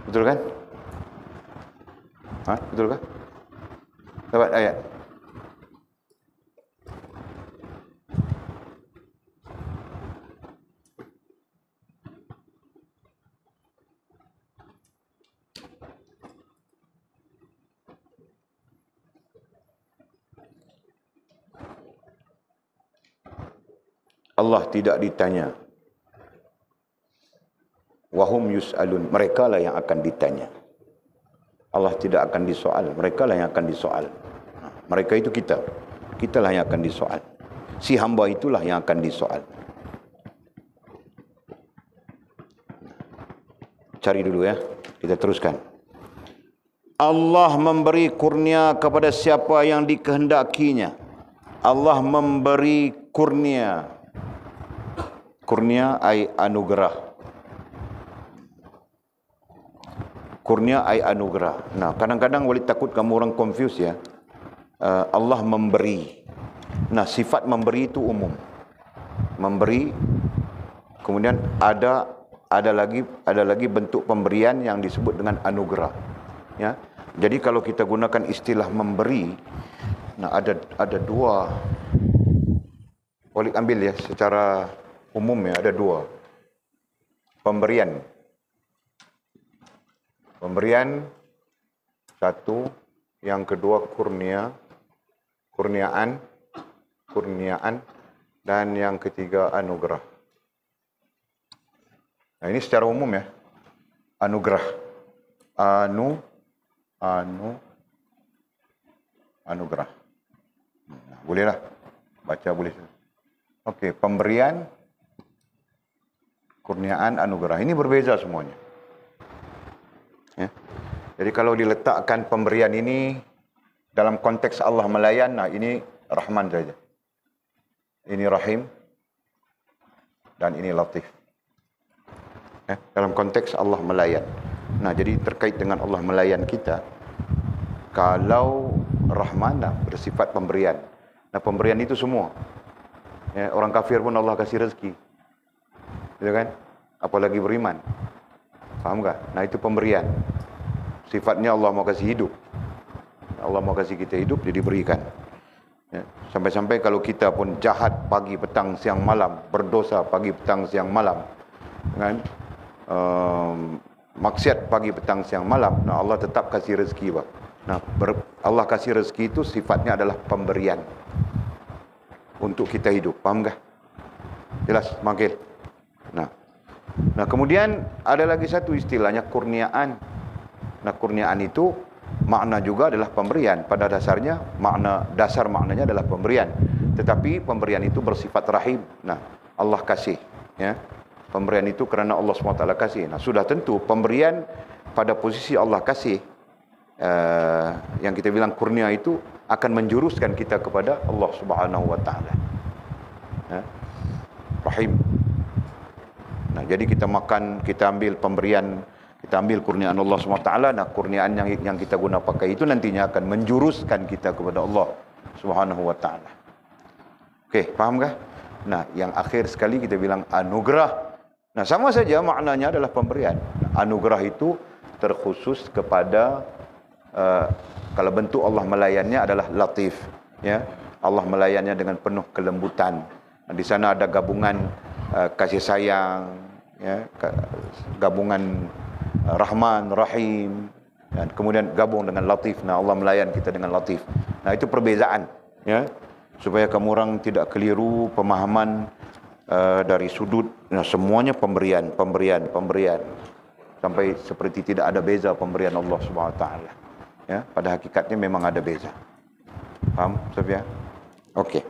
Betul kan? Betul kan? Dapat ayat. Allah tidak ditanya. Wahum yus'alun. Mereka lah yang akan ditanya. Allah tidak akan disoal. Mereka lah yang akan disoal. Mereka itu kita. Kita lah yang akan disoal. Si hamba itulah yang akan disoal. Cari dulu ya. Kita teruskan. Allah memberi kurnia kepada siapa yang dikehendakinya. Allah memberi kurnia. Kurnia ai anugerah. Kurnia ai anugerah. Nah, kadang-kadang boleh takut kamu orang confuse ya. Allah memberi. Nah, sifat memberi itu umum. Memberi. Kemudian ada lagi bentuk pemberian yang disebut dengan anugerah. Ya. Jadi kalau kita gunakan istilah memberi, nah ada dua. Boleh ambil ya secara umum ya, ada dua. Pemberian satu, yang kedua kurniaan, dan yang ketiga anugerah. Nah, ini secara umum ya. Anugerah. Anugerah. Nah, bolehlah. Baca boleh. Okey, pemberian, kurniaan, anugerah. Ini berbeza semuanya. Ya. Jadi kalau diletakkan pemberian ini dalam konteks Allah melayan, nah ini Rahman saja. Ini Rahim dan ini Latif. Ya. Dalam konteks Allah melayan. Nah, jadi terkait dengan Allah melayan kita, kalau Rahman bersifat pemberian. Nah, pemberian itu semua. Ya, orang kafir pun Allah kasih rezeki. Gitu kan? Apalagi beriman. Faham tak? Nah, itu pemberian. Sifatnya Allah mau kasih hidup. Allah mau kasih kita hidup, jadi berikan. Ya. Sampai-sampai kalau kita pun jahat pagi, petang, siang, malam, berdosa pagi, petang, siang, malam, kan? Maksiat pagi, petang, siang, malam, nah Allah tetap kasih rezeki. Nah, Allah kasih rezeki itu sifatnya adalah pemberian untuk kita hidup. Faham tak? Jelas? Makin. Nah, kemudian ada lagi satu istilahnya kurniaan. Nah, kurniaan itu makna juga adalah pemberian. Pada dasarnya dasar maknanya adalah pemberian. Tetapi pemberian itu bersifat rahim. Nah, Allah kasih, ya. Pemberian itu kerana Allah SWT kasih. Nah, sudah tentu pemberian pada posisi Allah kasih, yang kita bilang kurnia itu akan menjuruskan kita kepada Allah SWT. Ya. Rahim. Nah, jadi kita makan, kita ambil pemberian, kita ambil kurniaan Allah SWT. Nah, kurniaan yang kita guna pakai itu nantinya akan menjuruskan kita kepada Allah SWT. Okey, fahamkah? Nah, yang akhir sekali kita bilang anugerah. Nah, sama saja maknanya adalah pemberian. Anugerah itu terkhusus kepada kalau bentuk Allah melayannya adalah latif, ya. Allah melayannya dengan penuh kelembutan. Di sana ada gabungan kasih sayang, ya, gabungan Rahman, Rahim, dan kemudian gabung dengan Latif. Nah, Allah melayan kita dengan Latif. Nah, itu perbezaan, ya, supaya kamu orang tidak keliru pemahaman dari sudut. Nah, semuanya pemberian, sampai seperti tidak ada beza pemberian Allah Subhanahu Wa Taala. Ya, pada hakikatnya memang ada beza. Faham, Sofia? Okey.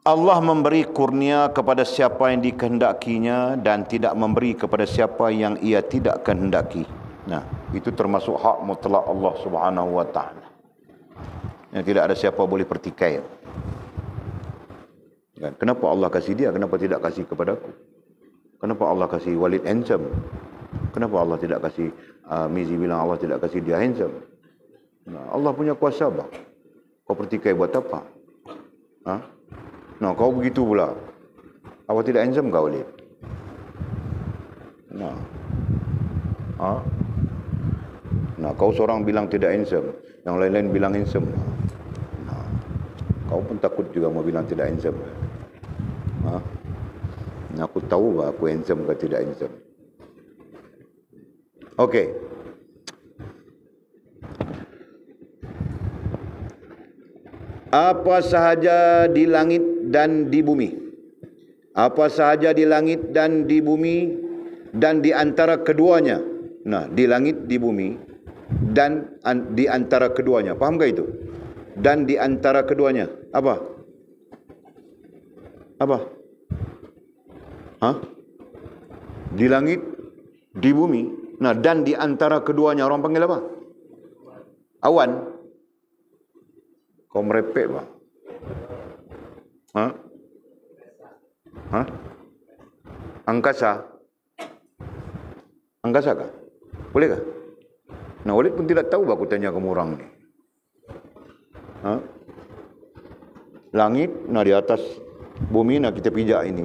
Allah memberi kurnia kepada siapa yang dikehendakinya dan tidak memberi kepada siapa yang ia tidak kehendaki. Nah, itu termasuk hak mutlak Allah Subhanahu Wa Taala. Yang tidak ada siapa boleh pertikai. Kan? Kenapa Allah kasih dia? Kenapa tidak kasih kepada aku? Kenapa Allah kasih Walid handsome? Kenapa Allah tidak kasih Mizi bilang Allah tidak kasih dia handsome? Nah, Allah punya kuasa bang. Kau pertikai buat apa? Ha? Nah, kau begitu pula. Apa tidak handsome kau Walid? Nah. Ha? Nah, kau seorang bilang tidak handsome, yang lain-lain bilang handsome. Nah, kau pun takut juga mau bilang tidak handsome. Ha? Nah, aku tahu aku handsome ke tidak handsome. Okey. Apa sahaja di langit dan di bumi. Apa sahaja di langit dan di bumi dan di antara keduanya. Nah, di langit, di bumi dan di antara keduanya. Faham ke itu? Dan di antara keduanya. Apa? Apa? Hah? Di langit, di bumi. Nah, dan di antara keduanya. Orang panggil apa? Awan. Kau merepek bang. Hah? Hah? Angkasa. Angkasa kah? Boleh kah? Nah, Walid pun tidak tahu aku tanya kamu orang ni. Hah? Langit, nah di atas bumi, nah kita pijak ini.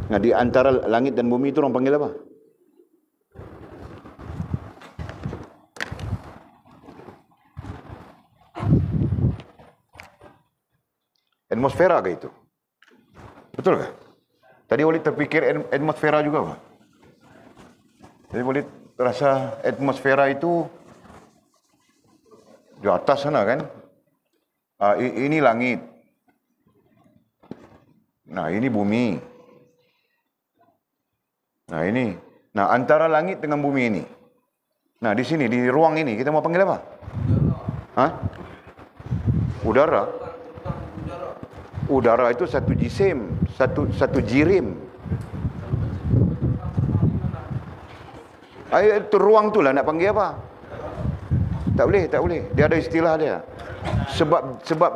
Nah, di antara langit dan bumi itu orang panggil apa? Atmosfera ke itu? Betul ke? Tadi Walid terfikir atmosfera juga Pak? Jadi Walid rasa atmosfera itu di atas sana kan? Ini langit. Nah, ini bumi. Nah, ini. Nah, antara langit dengan bumi ini. Nah, di sini, di ruang ini, kita mau panggil apa? Hah? Udara. Udara itu satu jisim, satu jirim. Itu ruang tu lah nak panggil apa? Tak boleh, tak boleh. Dia ada istilah dia. Sebab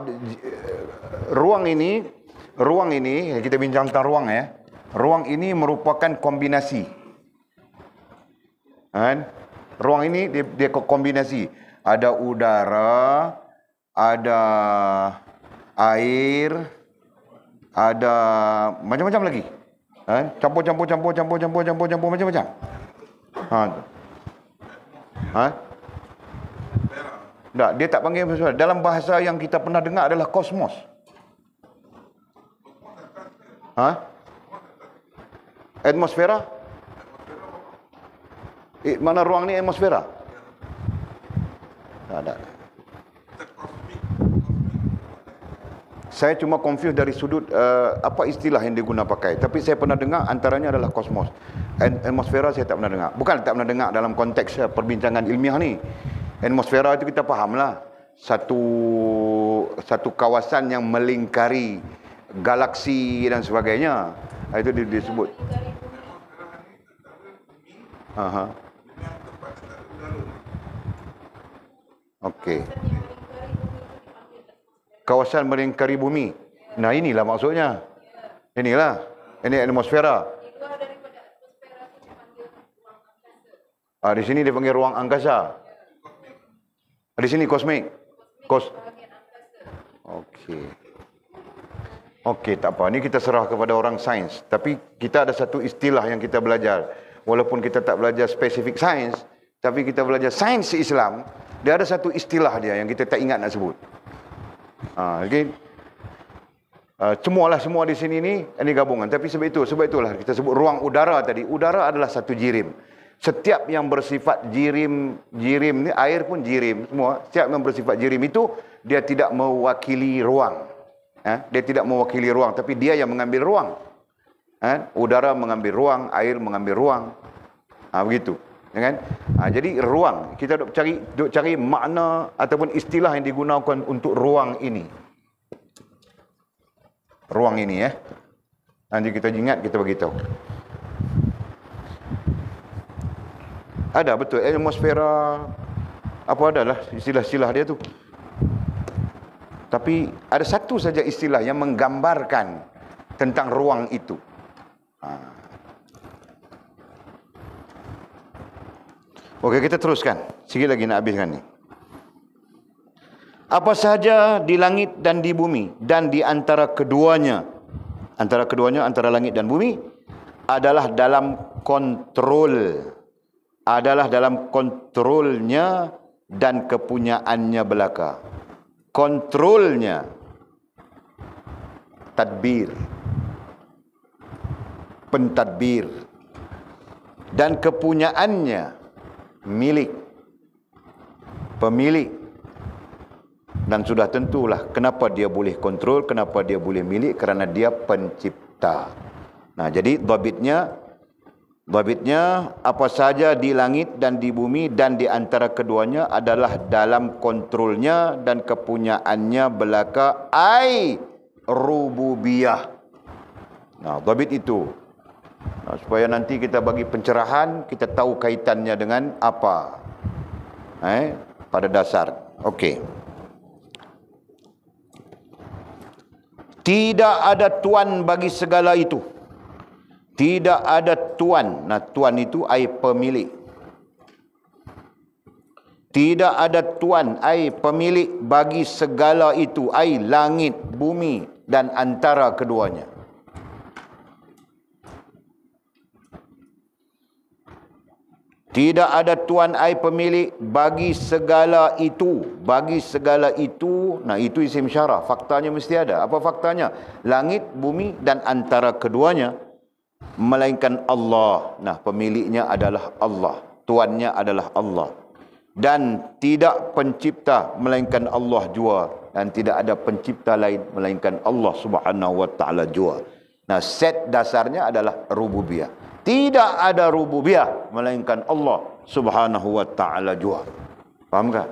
ruang ini kita bincang tentang ruang ya. Ruang ini merupakan kombinasi. Kan? Ruang ini dia kombinasi. Ada udara, ada air, ada macam-macam lagi. Campur macam-macam. Tak, dia tak panggil sesuatu. Dalam bahasa yang kita pernah dengar adalah kosmos. Atmosfera? Mana ruang ni atmosfera? Tak ada. Saya cuma confuse dari sudut apa istilah yang diguna pakai. Tapi saya pernah dengar antaranya adalah kosmos. Atmosfera saya tak pernah dengar. Bukan tak pernah dengar dalam konteks perbincangan ilmiah ni. Atmosfera itu kita fahamlah. Satu kawasan yang melingkari galaksi dan sebagainya. Itu disebut. Okey. Kawasan melingkari bumi. Nah, inilah maksudnya. Inilah. Ini atmosfera. Di sini dipanggil ruang angkasa. Di sini kosmik. Okey. Okey, tak apa. Ini kita serah kepada orang sains. Tapi kita ada satu istilah yang kita belajar. Walaupun kita tak belajar spesifik sains, tapi kita belajar sains Islam. Dia ada satu istilah dia yang kita tak ingat nak sebut. Okay. Semua di sini ini gabungan. Tapi sebab itulah kita sebut ruang udara tadi. Udara adalah satu jirim. Setiap yang bersifat jirim ni, air pun jirim semua. Setiap yang bersifat jirim itu, dia tidak mewakili ruang. Dia tidak mewakili ruang, tapi dia yang mengambil ruang. Udara mengambil ruang, air mengambil ruang. Begitu. Kan? Jadi ruang, kita duk cari makna ataupun istilah yang digunakan untuk ruang ini. Ruang ini nanti kita ingat, kita beritahu. Ada betul atmosfera, apa adalah istilah-istilah dia tu. Tapi ada satu saja istilah yang menggambarkan tentang ruang itu. Okey, kita teruskan. Sikit lagi nak habiskan ni. Apa sahaja di langit dan di bumi dan di antara keduanya, antara langit dan bumi adalah dalam kontrolnya dan kepunyaannya belaka. Kontrolnya tadbir, pentadbir, dan kepunyaannya milik, pemilik. Dan sudah tentulah kenapa dia boleh kontrol, kenapa dia boleh milik, kerana dia pencipta. Jadi Dhabitnya apa sahaja di langit dan di bumi dan di antara keduanya adalah dalam kontrolnya dan kepunyaannya belaka, ai rububiyah. Dhabit itu. Supaya nanti kita bagi pencerahan, kita tahu kaitannya dengan apa. Pada dasar. Okey. Tidak ada tuan bagi segala itu. Tidak ada tuan. Tuan itu ai pemilik. Tidak ada tuan ai pemilik bagi segala itu, ai langit, bumi dan antara keduanya. Tidak ada tuan ai pemilik bagi segala itu. Bagi segala itu. Itu isim syarah. Faktanya mesti ada. Apa faktanya? Langit, bumi dan antara keduanya, melainkan Allah. Pemiliknya adalah Allah. Tuannya adalah Allah. Dan tidak pencipta melainkan Allah jua. Dan tidak ada pencipta lain melainkan Allah Subhanahu wa ta'ala jua. Set dasarnya adalah rububiyah. Tidak ada rububiyah melainkan Allah Subhanahu wa ta'ala jua. Faham tak?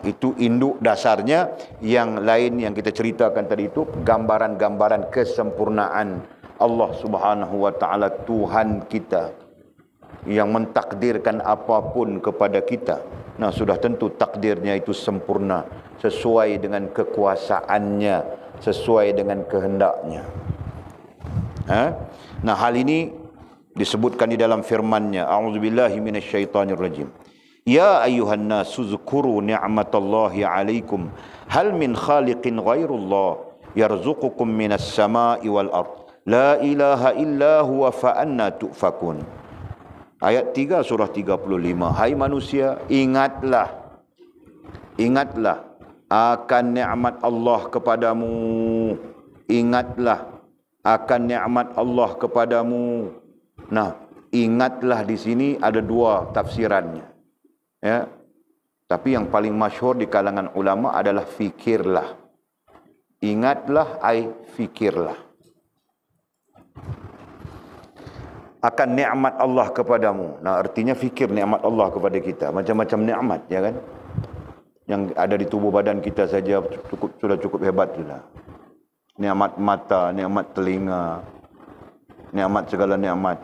Itu induk dasarnya. Yang lain yang kita ceritakan tadi itu gambaran-gambaran kesempurnaan Allah Subhanahu wa ta'ala, Tuhan kita yang mentakdirkan apapun kepada kita. Sudah tentu takdirnya itu sempurna, sesuai dengan kekuasaannya, sesuai dengan kehendaknya. Hal ini disebutkan di dalam firman-Nya, a'udzubillahi minasyaitonirrajim. Ya ayyuhan nasu zukuru ni'matallahi 'alaikum hal min khaliqin ghairullah yarzuqukum minas sama'i wal ard la ilaha illa huwa fa anna tu'fakun. Ayat 3 surah 35. Hai manusia, ingatlah akan nikmat Allah kepadamu. Ingatlah akan nikmat Allah kepadamu. Ingatlah di sini ada dua tafsirannya. Tapi yang paling masyhur di kalangan ulama adalah fikirlah. Ingatlah ai fikirlah akan nikmat Allah kepadamu. Artinya fikir nikmat Allah kepada kita. Macam-macam nikmat, ya kan? Yang ada di tubuh badan kita saja sudah cukup hebat sudah. Nikmat mata, nikmat telinga, nikmat segala nikmat.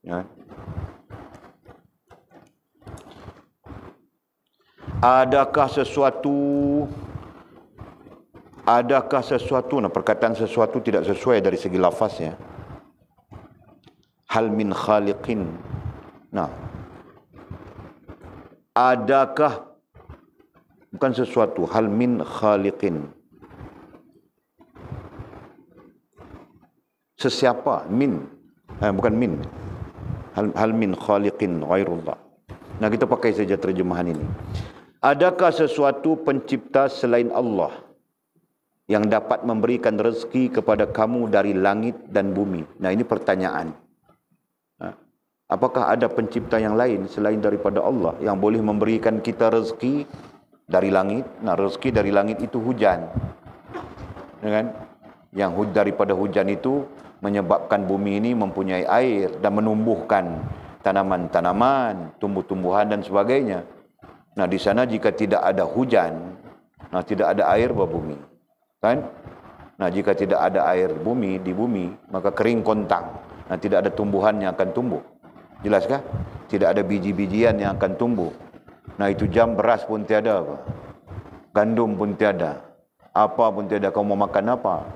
Ya. Adakah sesuatu, perkataan sesuatu tidak sesuai dari segi lafaznya. Hal min khaliqin. Adakah, bukan sesuatu, hal min khaliqin. Sesiapa, min. Bukan min. Hal min khaliqin ghairullah. Kita pakai saja terjemahan ini. Adakah sesuatu pencipta selain Allah yang dapat memberikan rezeki kepada kamu dari langit dan bumi? Nah, ini pertanyaan. Apakah ada pencipta yang lain selain daripada Allah yang boleh memberikan kita rezeki dari langit? Nah, rezeki dari langit itu hujan. Kan? Yang daripada hujan itu menyebabkan bumi ini mempunyai air dan menumbuhkan tanaman-tanaman, tumbuh-tumbuhan dan sebagainya. Nah, di sana jika tidak ada hujan, nah tidak ada air di bumi. Kan? Nah, jika tidak ada air bumi di bumi, maka kering kontang. Nah, tidak ada tumbuhan yang akan tumbuh. Jelaskah? Tidak ada biji-bijian yang akan tumbuh. Nah, itu jam beras pun tiada apa. Gandum pun tiada. Apa pun tiada. Kau mau makan apa?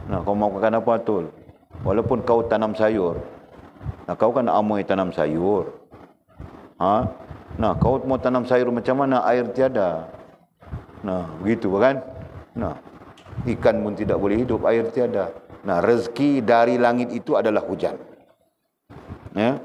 Nah, kau mau makan apa, Tul? Walaupun kau tanam sayur. Nah, kau kan amoy tanam sayur. Nah, kau mau tanam sayur macam mana? Air tiada. Nah, begitu kan? Nah, ikan pun tidak boleh hidup, air tiada. Nah, rezeki dari langit itu adalah hujan. Ya.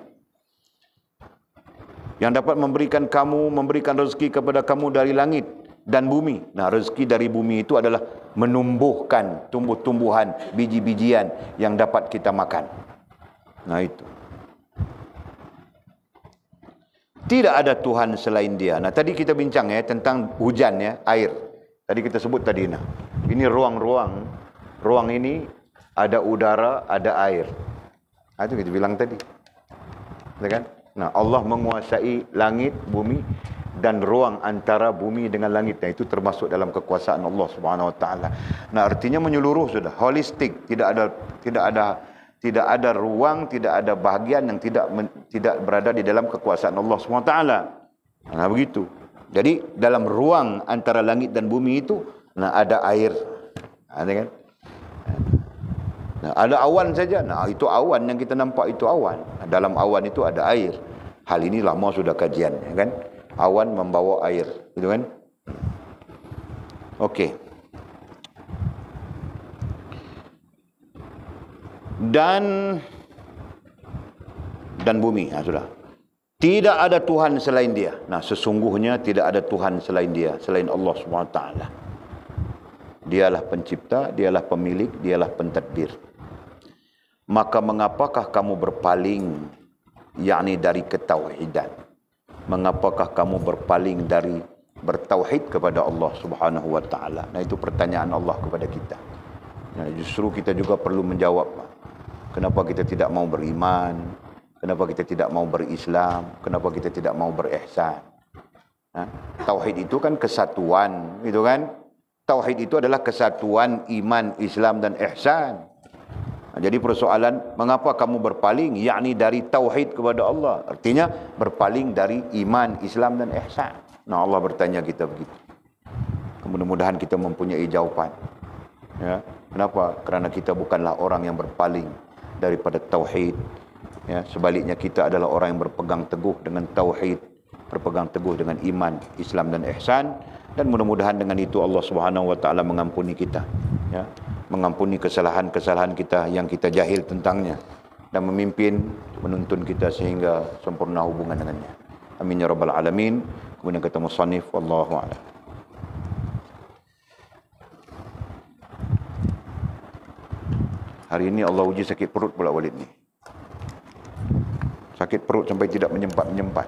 Yang dapat memberikan rezeki kepada kamu dari langit dan bumi. Nah, rezeki dari bumi itu adalah menumbuhkan tumbuh-tumbuhan, biji-bijian yang dapat kita makan. Nah, itu. Tidak ada Tuhan selain Dia. Nah, tadi kita bincang ya tentang hujan ya, air. Tadi kita sebut tadi nah. Ini ruang-ruang. Ruang ini ada udara, ada air. Itu kita bilang tadi. Kan? Nah, Allah menguasai langit, bumi dan ruang antara bumi dengan langit. Nah, itu termasuk dalam kekuasaan Allah Subhanahu Wa Taala. Nah, artinya menyeluruh sudah, holistik, tidak ada ruang, tidak ada bahagian yang tidak berada di dalam kekuasaan Allah Subhanahu Wa Taala. Nah, begitu. Jadi dalam ruang antara langit dan bumi itu, nah ada air. Ada kan? Nah, ada awan saja. Nah, itu awan yang kita nampak itu awan. Dalam awan itu ada air. Hal ini lama sudah kajian, ya kan? Awan membawa air, gitu kan? Okey. Dan bumi, sudah. Tidak ada Tuhan selain Dia. Nah, sesungguhnya tidak ada Tuhan selain Dia, selain Allah Subhanahu Wa Taala. Dialah pencipta, dialah pemilik, dialah pentadbir. Maka mengapakah kamu berpaling, yakni dari ketauhidan? Mengapakah kamu berpaling dari bertauhid kepada Allah Subhanahu Wa Taala? Nah, itu pertanyaan Allah kepada kita. Nah, justru kita juga perlu menjawab. Kenapa kita tidak mau beriman? Kenapa kita tidak mau berislam? Kenapa kita tidak mau berihsan? Tauhid itu kan kesatuan, gitu kan? Tauhid itu adalah kesatuan iman, Islam dan ihsan. Jadi persoalan, mengapa kamu berpaling? Yakni dari tauhid kepada Allah. Artinya berpaling dari iman, Islam dan ihsan. Nah, Allah bertanya kita begitu. Mudah-mudahan kita mempunyai jawapan. Ya. Kenapa? Kerana kita bukanlah orang yang berpaling daripada tauhid. Ya. Sebaliknya kita adalah orang yang berpegang teguh dengan tauhid, berpegang teguh dengan iman, Islam dan ihsan. Dan mudah-mudahan dengan itu Allah Subhanahu Wa Taala mengampuni kita. Ya. Mengampuni kesalahan-kesalahan kita yang kita jahil tentangnya dan memimpin, menuntun kita sehingga sempurna hubungan dengannya. Amin ya rabbal alamin. Kemudian kata musannif, wallahu a'lam. Hari ini Allah uji sakit perut pula Walid ni. Sakit perut sampai tidak menyempat-menyempat.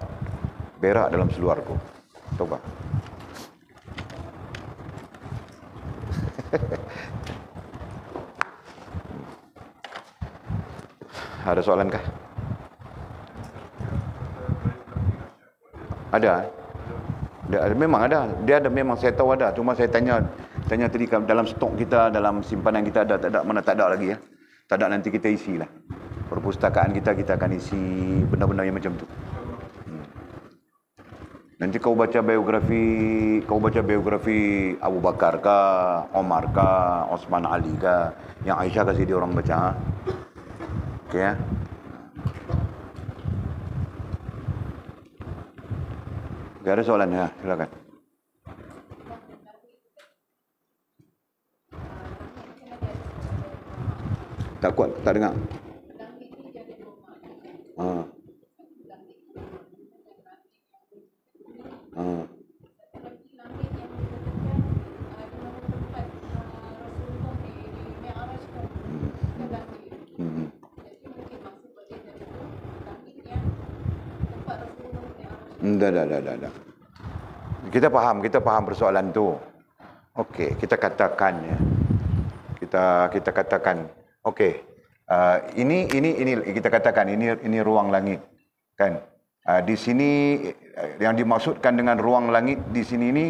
Berak dalam seluarku. Coba. Ada soalan kah? Ada. Memang ada. Dia ada, memang saya tahu ada. Cuma saya tanya tadi dalam stok kita, dalam simpanan kita ada, tak ada, mana tak ada lagi ya. Tak ada, nanti kita isilah. Perpustakaan kita akan isi benda-benda yang macam tu. Nanti kau baca biografi Abu Bakar kah, Omar kah, Osman Ali kah, yang Aisyah kasih dia orang baca. Okey ya. Tak ada soalan ya, silakan. Tak kuat, tak dengar. Hmm. Hmm. Dah. Kita faham persoalan tu. Okey, kita katakan ya. Kita katakan, okey. Ini kita katakan ini ruang langit, kan? Di sini yang dimaksudkan dengan ruang langit di sini ni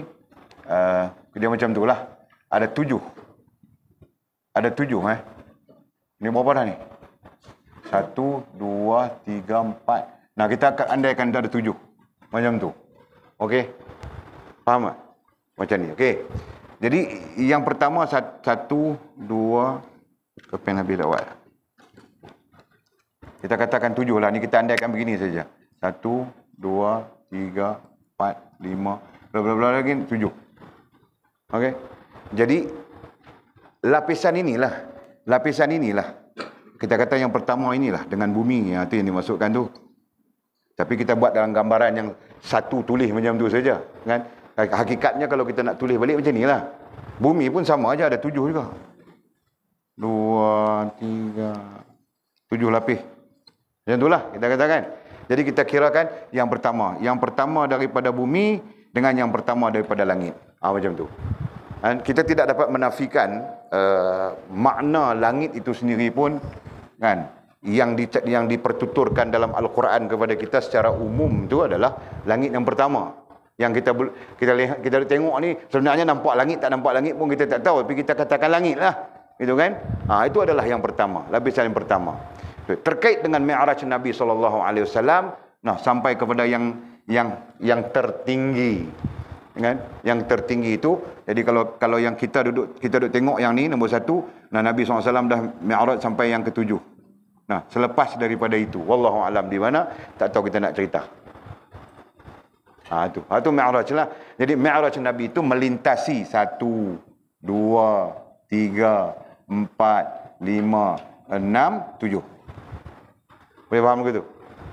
dia macam itulah. Ada 7. Ada 7 Ini berapa dah ni? 1, 2, 3, 4. Nah, kita akan andaikan ada 7. Macam tu. Okey. Faham tak? Macam ni. Okey. Jadi yang pertama 1, 2, kepen habis dah buat. Kita katakan 7 lah. Ni kita andaikan begini saja. 1, 2, 3, 4, 5, bla bla bla lagi 7. Okey. Jadi lapisan inilah. Kita kata yang pertama inilah dengan bumi, itu yang dimasukkan tu. Tapi kita buat dalam gambaran yang satu tulis macam tu saja, kan? Hakikatnya kalau kita nak tulis balik macam inilah. Bumi pun sama aja, ada 7 juga. 2, 3, 7 lapis. Macam itulah kita katakan. Jadi kita kirakan yang pertama daripada bumi dengan yang pertama daripada langit. Macam tu. Dan kita tidak dapat menafikan makna langit itu sendiri pun, kan, yang dipertuturkan dalam Al-Quran kepada kita secara umum itu adalah langit yang pertama. Yang kita lihat, kita tengok ni sebenarnya nampak langit tak nampak langit pun kita tak tahu, tapi kita katakan langit lah, gitu kan? Itu adalah yang pertama, lapisan yang pertama. Terkait dengan Mi'raj Nabi SAW, sampai kepada yang tertinggi, kan? Yang tertinggi itu, jadi kalau yang kita duduk tengok yang ni nombor 1, Nabi SAW dah Mi'raj sampai yang ke-7. Selepas daripada itu, wallahu alam di mana, tak tahu kita nak cerita. Itu Mi'raj lah. Jadi Mi'raj Nabi itu melintasi 1, 2, 3, 4, 5, 6, 7. Boleh faham ke tu?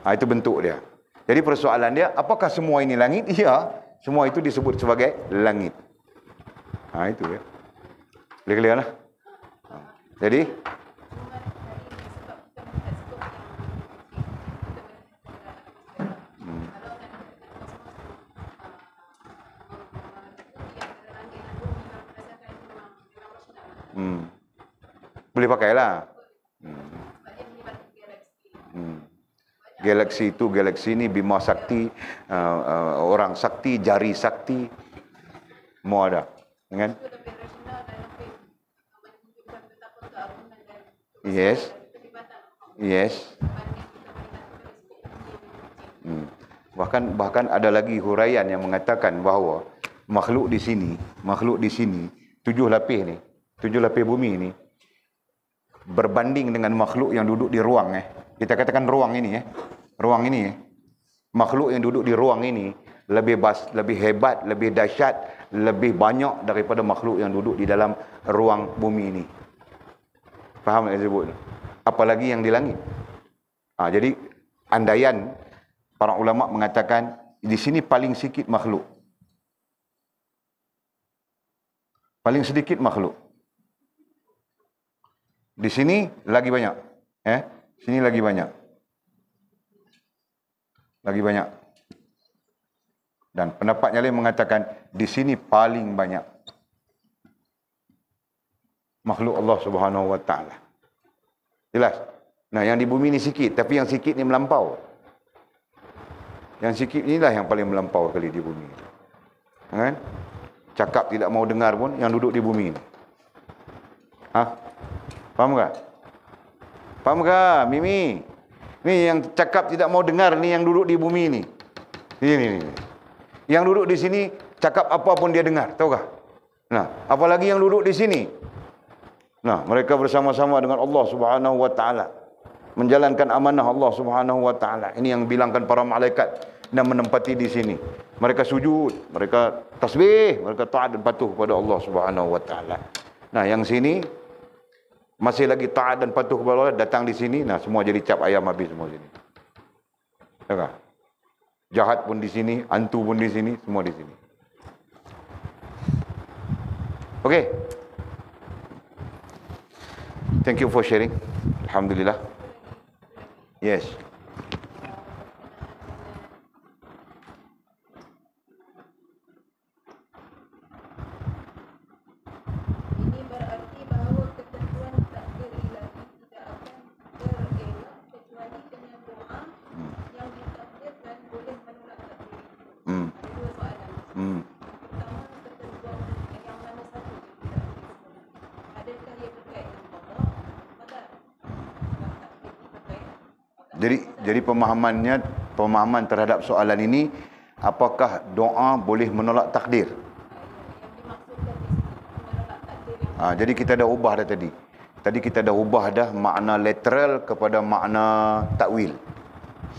Itu bentuk dia. Jadi persoalan dia, apakah semua ini langit? Ya, semua itu disebut sebagai langit. Itu ya. Boleh clear lah. Jadi boleh pakailah. Galaksi itu, galaksi ini, Bima Sakti, orang sakti, jari sakti, semua ada, kan? Yes. Bahkan ada lagi huraian yang mengatakan bahawa makhluk di sini, 7 lapis ni, 7 lapis bumi ni, berbanding dengan makhluk yang duduk di ruang. Kita katakan ruang ini, makhluk yang duduk di ruang ini lebih hebat, lebih dahsyat, lebih banyak daripada makhluk yang duduk di dalam ruang bumi ini. Faham tak saya sebut? Apalagi yang di langit. Jadi andaian para ulama mengatakan di sini paling sikit makhluk. Paling sedikit makhluk. Di sini lagi banyak. Sini lagi banyak. Lagi banyak. Dan pendapat yang lain mengatakan di sini paling banyak makhluk Allah Subhanahu Wa Taala. Jelas? Yang di bumi ni sikit, tapi yang sikit ni melampau. Yang sikit inilah yang paling melampau kali di bumi. Kan? Cakap tidak mau dengar pun yang duduk di bumi ni. Faham tak? Faham tak, Mimi? Ni yang cakap tidak mau dengar ni yang duduk di bumi ni. Ini. Yang duduk di sini cakap apa pun dia dengar, tahu tak? Apalagi yang duduk di sini. Mereka bersama-sama dengan Allah Subhanahu Wa Taala menjalankan amanah Allah Subhanahu Wa Taala. Ini yang bilangkan para malaikat dan menempati di sini. Mereka sujud, mereka tasbih, mereka taat dan patuh kepada Allah Subhanahu Wa Taala. Yang sini masih lagi taat dan patuh kepada Allah, datang di sini, semua jadi cap ayam habis semua sini. Tak? Jahat pun di sini, hantu pun di sini, semua di sini. Okey. Thank you for sharing. Alhamdulillah. Yes. Ini berarti bahawa ketentuan takdir ilahi tidak akan terelak kecuali dengan doa yang ditakdirkan boleh menolak takdir. Ada dua soalan. Pertama, ketentuan yang mana satu yang tidak boleh? Adakah ia berkait dengan qada? Qadar. Sebab takdir ini berkait dengan Jadi pemahaman terhadap soalan ini, apakah doa boleh menolak takdir? yang dimaksudkan di sini menolak takdir yang Jadi kita dah ubah dah tadi. Tadi kita dah ubah dah makna literal kepada makna takwil.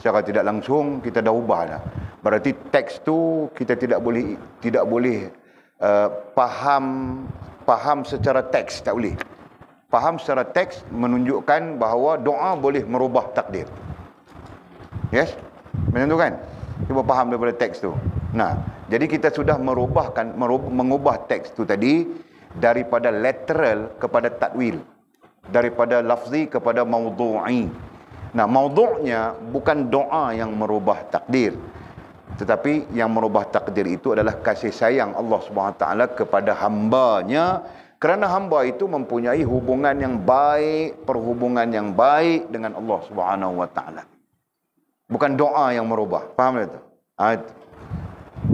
Secara tidak langsung kita dah ubah dah. Berarti teks tu kita tidak boleh faham secara teks, tak boleh. Faham secara teks menunjukkan bahawa doa boleh merubah takdir. Yes? Macam tu kan? Cuba faham daripada teks tu. Nah, jadi kita sudah mengubah teks tu tadi daripada literal kepada takwil. Daripada lafzi kepada maudhu'i. Nah, maudhu'nya bukan doa yang merubah takdir. Tetapi yang merubah takdir itu adalah kasih sayang Allah SWT kepada hambanya. Kerana hamba itu mempunyai hubungan yang baik, perhubungan yang baik dengan Allah SWT. Bukan doa yang merubah. Faham tak? Itu.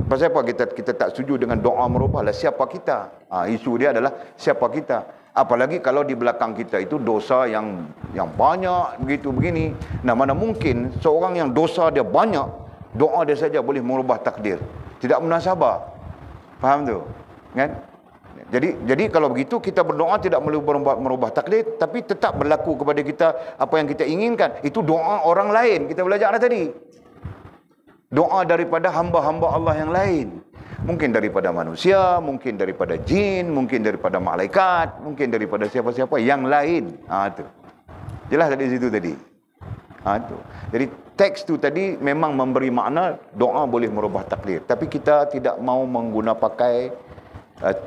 Pasal apa kita tak setuju dengan doa merubah? Lah siapa kita? Isu dia adalah siapa kita. Apalagi kalau di belakang kita itu dosa yang banyak begitu begini. Nah, mana mungkin seorang yang dosa dia banyak, doa dia saja boleh merubah takdir. Tidak munasabah. Faham tu? Kan? Jadi kalau begitu kita berdoa tidak perlu merubah takdir, tapi tetap berlaku kepada kita apa yang kita inginkan. Itu doa orang lain. Kita belajar tadi. Doa daripada hamba-hamba Allah yang lain. Mungkin daripada manusia, mungkin daripada jin, mungkin daripada malaikat, mungkin daripada siapa-siapa yang lain. Tu. Jelas dari situ tadi. Tu. Jadi teks tu tadi memang memberi makna doa boleh merubah takdir. Tapi kita tidak mau pakai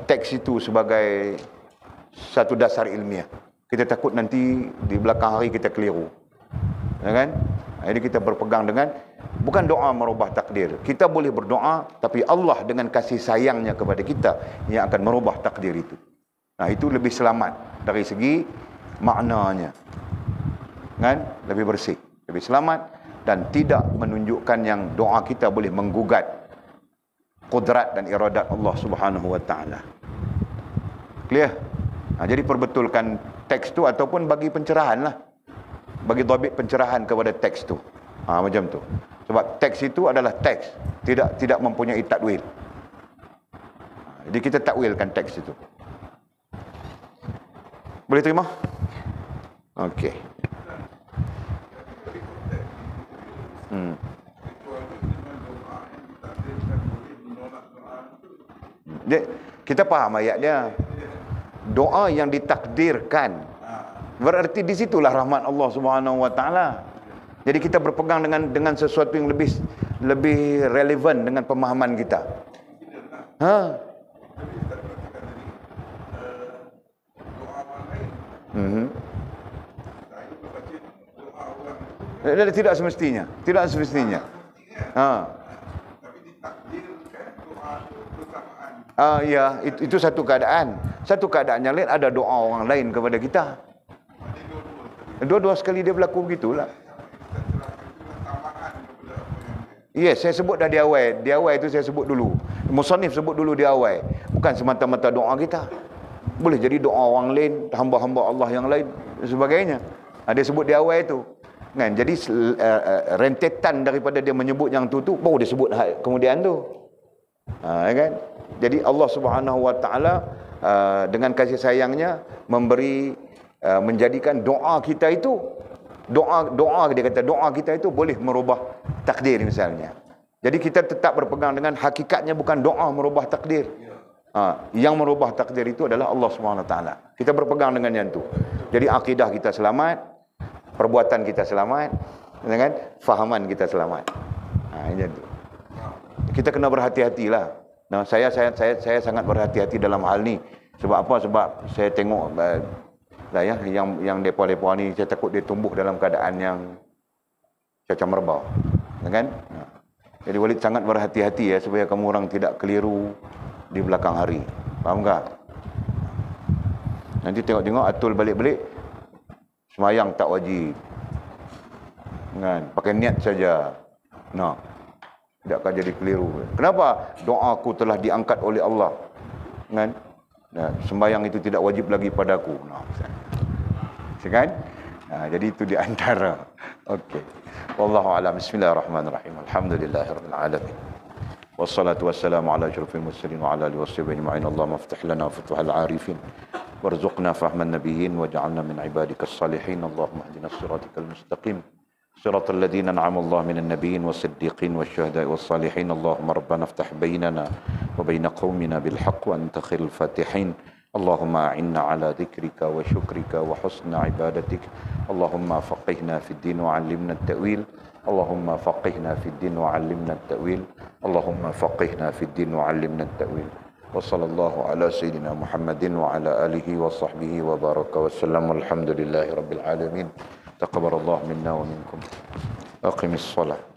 teks itu sebagai satu dasar ilmiah. Kita takut nanti di belakang hari kita keliru. Ya kan? Jadi kita berpegang dengan bukan doa merubah takdir. Kita boleh berdoa, tapi Allah dengan kasih sayangnya kepada kita yang akan merubah takdir itu. Nah, itu lebih selamat dari segi maknanya. Kan? Lebih bersih, lebih selamat dan tidak menunjukkan yang doa kita boleh menggugat kudrat dan iradat Allah Subhanahu wa taala. Clear? Jadi perbetulkan teks tu ataupun bagi pencerahan lah. Bagi dhabit pencerahan kepada teks tu. Macam tu. Sebab teks itu adalah teks, tidak mempunyai takwil. Jadi kita takwilkan teks itu. Boleh terima? Okey. Kita faham ayat dia. Doa yang ditakdirkan. Berarti di situlah rahmat Allah Subhanahu wa taala. Jadi kita berpegang dengan sesuatu yang lebih relevan dengan pemahaman kita. Tidak semestinya. Tidak semestinya. Ya, itu satu keadaan. Satu keadaan yang lain ada doa orang lain kepada kita. Dua-dua sekali dia berlaku begitulah. Yes, saya sebut dah di awal. Di awal itu saya sebut dulu. Musannif sebut dulu di awal. Bukan semata-mata doa kita. Boleh jadi doa orang lain, hamba-hamba Allah yang lain dan sebagainya. Dia sebut di awal itu. Kan? Jadi rentetan daripada dia menyebut yang tu baru dia sebut kemudian tu. Kan? Jadi Allah Subhanahu wa taala dengan kasih sayangnya menjadikan doa kita itu doa dia kata doa kita itu boleh merubah takdir misalnya. Jadi kita tetap berpegang dengan hakikatnya bukan doa merubah takdir. Yang merubah takdir itu adalah Allah Subhanahu wa taala. Kita berpegang dengan yang itu. Jadi akidah kita selamat, perbuatan kita selamat, dengan fahaman kita selamat. Ini tu. Kita kena berhati-hatilah. Nah, saya sangat berhati-hati dalam hal ni. Sebab apa? Sebab saya tengok lah ya, yang depa-depa ni, saya takut dia tumbuh dalam keadaan yang cacam merbau. Kan? Jadi Walid sangat berhati-hati ya, supaya kamu orang tidak keliru di belakang hari. Faham tak? Nanti tengok-tengok atul balik-balik, semayang tak wajib. Kan? Pakai niat saja. Nah, tidak akan jadi keliru. Kenapa? Doaku telah diangkat oleh Allah. Kan? Nah, sembahyang itu tidak wajib lagi padaku. Nah, kan? Nah, jadi itu di antara. Okey. Wallahu a'lam. Bismillahirrahmanirrahim. Alhamdulillahirabbil alamin. Wassalatu wassalamu ala asyrafil mursalin wa ala alihi washabihi ajma'in. Allahumma iftah lana futuhal 'arifin warzuqna fahman nabiyyin waj'alna min ibadikas salihin. Allahumma ihdinas siratal mustaqim. صراط الذين أنعم الله من النبيين والصديقين والشهداء والصالحين. اللهم ربنا افتح بيننا وبين قومنا بالحق وأنت خير الفاتحين. اللهم أعنا على ذكرك وشكرك وحسن عبادتك. اللهم فقهنا في الدين وعلمنا التأويل. اللهم فقهنا في الدين وعلمنا التأويل. اللهم فقهنا في الدين وعلمنا التأويل. وصلى الله على سيدنا محمد وعلى آله وصحبه وبارك وسلم. والحمد لله رب العالمين. تقبل الله منا ومنكم. أقم الصلاة.